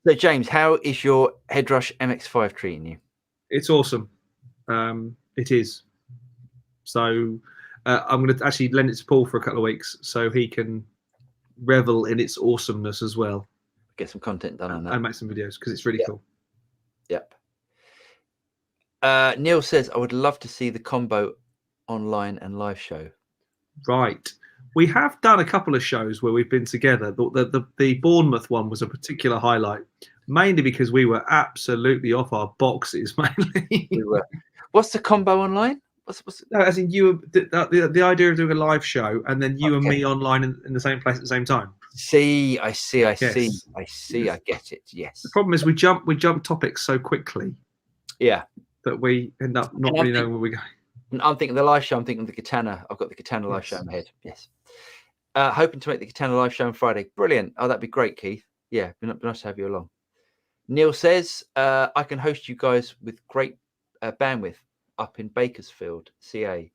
So, James, how is your Headrush MX5 treating you? It's awesome. It is. So I'm going to actually lend it to Paul for a couple of weeks so he can revel in its awesomeness as well. Get some content done on that. And make some videos because it's really cool. Yep. Neil says, I would love to see the combo online and live show. Right. We have done a couple of shows where we've been together. The Bournemouth one was a particular highlight, mainly because we were absolutely off our boxes, mainly. We were. What's the combo online? No, as in you were the idea of doing a live show and then you and me online in the same place at the same time. I see. I get it. Yes. The problem is we jump topics so quickly. Yeah. That we end up not really knowing where we're going. I'm thinking the live show. I'm thinking the Katana. I've got the Katana live show in my head. Yes. Hoping to make the Katana live show on Friday. Brilliant. Oh, that'd be great, Keith. Yeah, be nice to have you along. Neil says, I can host you guys with great bandwidth up in Bakersfield, CA.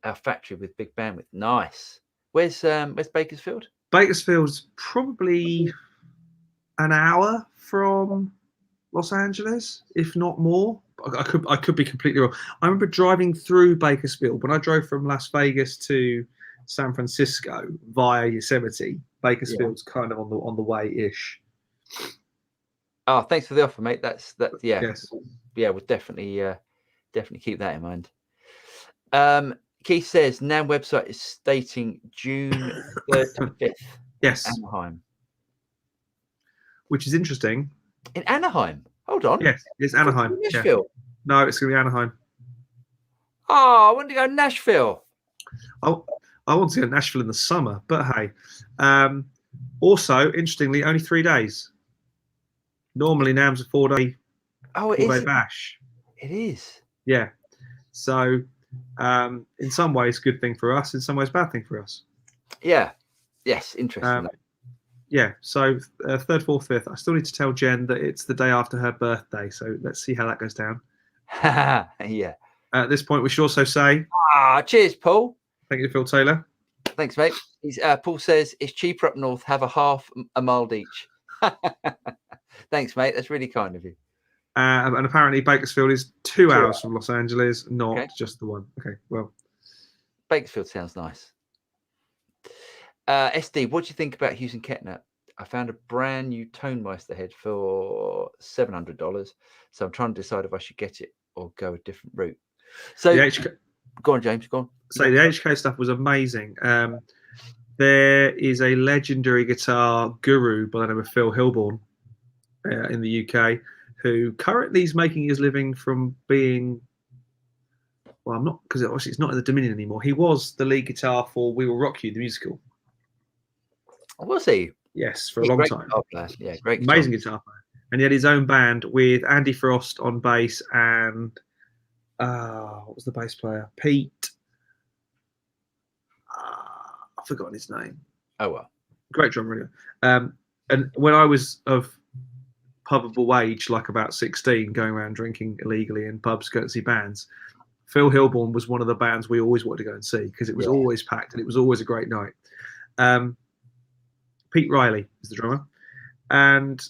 Our factory with big bandwidth. Nice. Where's Bakersfield? Bakersfield's probably an hour from Los Angeles, if not more. I could be completely wrong. I remember driving through Bakersfield when I drove from Las Vegas to San Francisco via Yosemite. Bakersfield's kind of on the way-ish. Oh, thanks for the offer, mate. That's yeah. Yes. Yeah, we'll definitely keep that in mind. Keith says Namm website is stating June 3rd to 5th. Yes. Anaheim. Which is interesting. In Anaheim. Hold on. Yes, it's Anaheim. Nashville. Yeah. No, it's going to be Anaheim. Oh, I want to go to Nashville. Oh, I want to go to Nashville in the summer, but hey. Also, interestingly, only 3 days. Normally, Namm's a 4-day. Oh, it 4-day is. bash. It is. Yeah. So In some ways, good thing for us. In some ways, bad thing for us. Yeah. Yes. Interesting. Yeah. So 3rd, 4th, 5th. I still need to tell Jen that it's the day after her birthday. So let's see how that goes down. Yeah. At this point, we should also say, cheers, Paul. thank you, Phil Taylor. Thanks, mate. Paul says it's cheaper up north. Have a half a mild each. Thanks, mate. That's really kind of you. And apparently Bakersfield is 2 hours from Los Angeles, not just the one. Okay, well. Bakersfield sounds nice. SD, what do you think about Hughes and Kettner? I found a brand new Tone Meister head for $700. So I'm trying to decide if I should get it or go a different route. So go on, James, go on. So the HK stuff was amazing. There is a legendary guitar guru by the name of Phil Hillborn in the UK, who currently is making his living from being, well, I'm not, because obviously it's not in the Dominion anymore. He was the lead guitar for We Will Rock You, the musical. Was he? Yes, for a long time. Yeah, great. Amazing guitar player. And he had his own band with Andy Frost on bass and what was the bass player? Pete. I've forgotten his name. Oh well. Great drummer. And when I was of pubable age, like about 16, going around drinking illegally in pubs, going to see bands, Phil Hillborn was one of the bands we always wanted to go and see because it was always packed and it was always a great night. Pete Riley is the drummer, and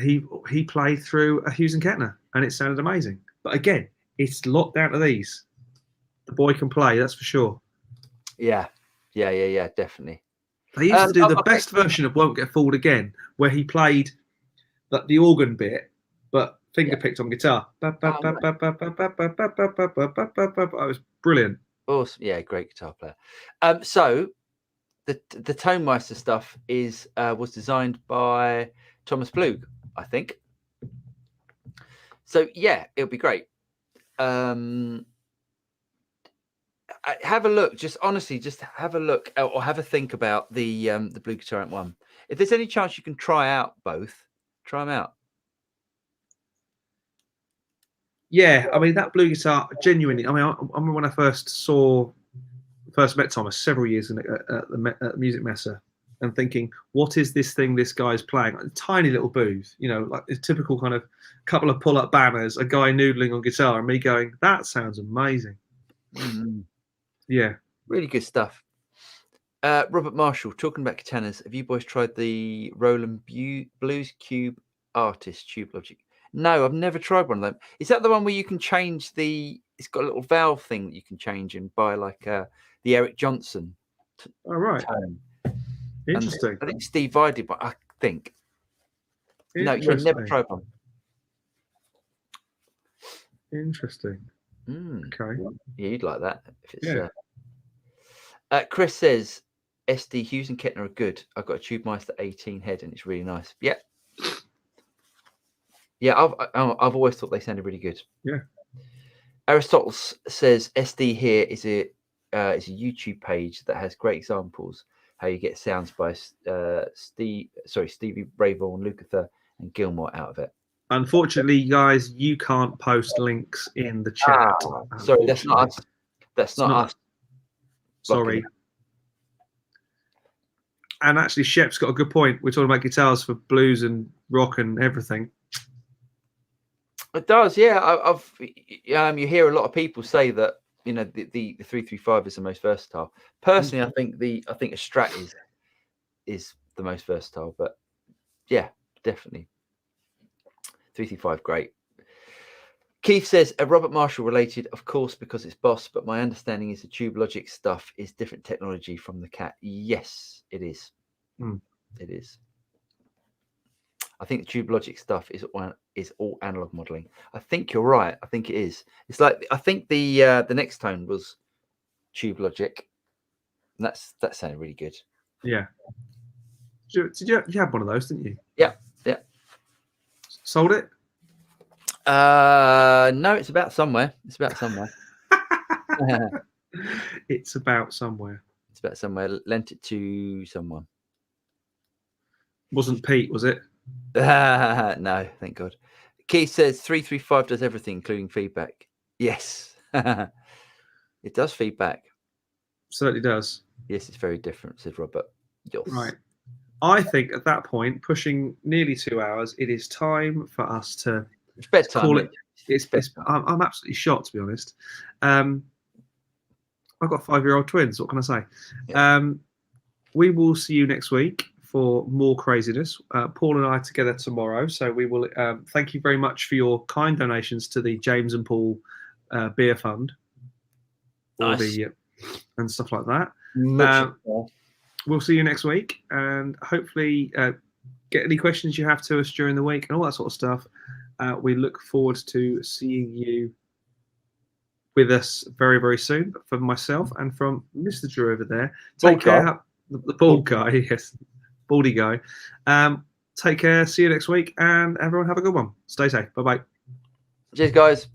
he played through a Hughes and Kettner, and it sounded amazing. But again, it's locked down to these. The boy can play, that's for sure. Yeah, definitely. They used to do the best version of Won't Get Fooled Again, where he played the organ bit, but finger picked on guitar. It was brilliant. Awesome. Yeah, great guitar player. So the Tone Meister stuff was designed by Thomas Blug, I think. So yeah, it'll be great. Have a look. Just honestly, just have a look or have a think about the Blue Guitar Amp one. If there's any chance you can try out both, try them out. Yeah, I mean that blue guitar, genuinely. I mean, I remember when I first met Thomas several years ago at the Music Messer, and thinking, what is this thing this guy's playing? Like a tiny little booth, like a typical kind of couple of pull-up banners, a guy noodling on guitar, and me going, that sounds amazing. Mm-hmm. Yeah, really good stuff. Robert Marshall, talking about katanas, have you boys tried the Roland Blues Cube Artist Tube Logic? No, I've never tried one of them. Is that the one where you can change it's got a little valve thing that you can change and buy like the Eric Johnson right. tone? Interesting. And I think Steve Vai did one, I think. No, you've never tried one. Interesting. Okay. Yeah, you'd like that. If it's, Chris says, SD Hughes and Kettner are good. I've got a Tube Meister 18 head and it's really nice. Yeah. Yeah, I've always thought they sounded really good. Yeah. Aristotle says SD here is a YouTube page that has great examples how you get sounds by Stevie Ray Vaughan, Lukather, and Gilmore out of it. Unfortunately, guys, you can't post links in the chat. Sorry, that's not us. That's not us. Sorry. And actually, Shep's got a good point. We're talking about guitars for blues and rock and everything. It does, yeah. You hear a lot of people say that the 335 is the most versatile. Personally, I think a Strat is the most versatile. But yeah, definitely 335, great. Keith says, Robert Marshall related, of course, because it's Boss, but my understanding is the Tube Logic stuff is different technology from the Cat. Yes, it is. It is. I think the Tube Logic stuff is all analog modeling. I think you're right. I think it is. It's like, I think the next tone was Tube Logic. And that sounded really good. Yeah. You had one of those, didn't you? Yeah. Sold it? No, it's about somewhere. It's about somewhere. It's about somewhere. It's about somewhere. Lent it to someone. Wasn't Pete, was it? No, thank God. Keith says 335 does everything, including feedback. Yes. It does feedback. Certainly does. Yes, it's very different, said Robert. Yes. Right. I think at that point, pushing nearly 2 hours, it is time for us to It's bedtime. call it. mate. I'm absolutely shocked, to be honest. I've got 5-year-old twins. What can I say? Yeah. We will see you next week for more craziness. Paul and I together tomorrow. So we will. Thank you very much for your kind donations to the James and Paul Beer Fund, or Nice. and stuff like that. Much We'll see you next week, and hopefully get any questions you have to us during the week and all that sort of stuff. We look forward to seeing you with us very, very soon. But from myself and from Mr. Drew over there, take care. The bald guy, yes, baldy guy. Take care. See you next week, and everyone have a good one. Stay safe. Bye-bye. Cheers, guys.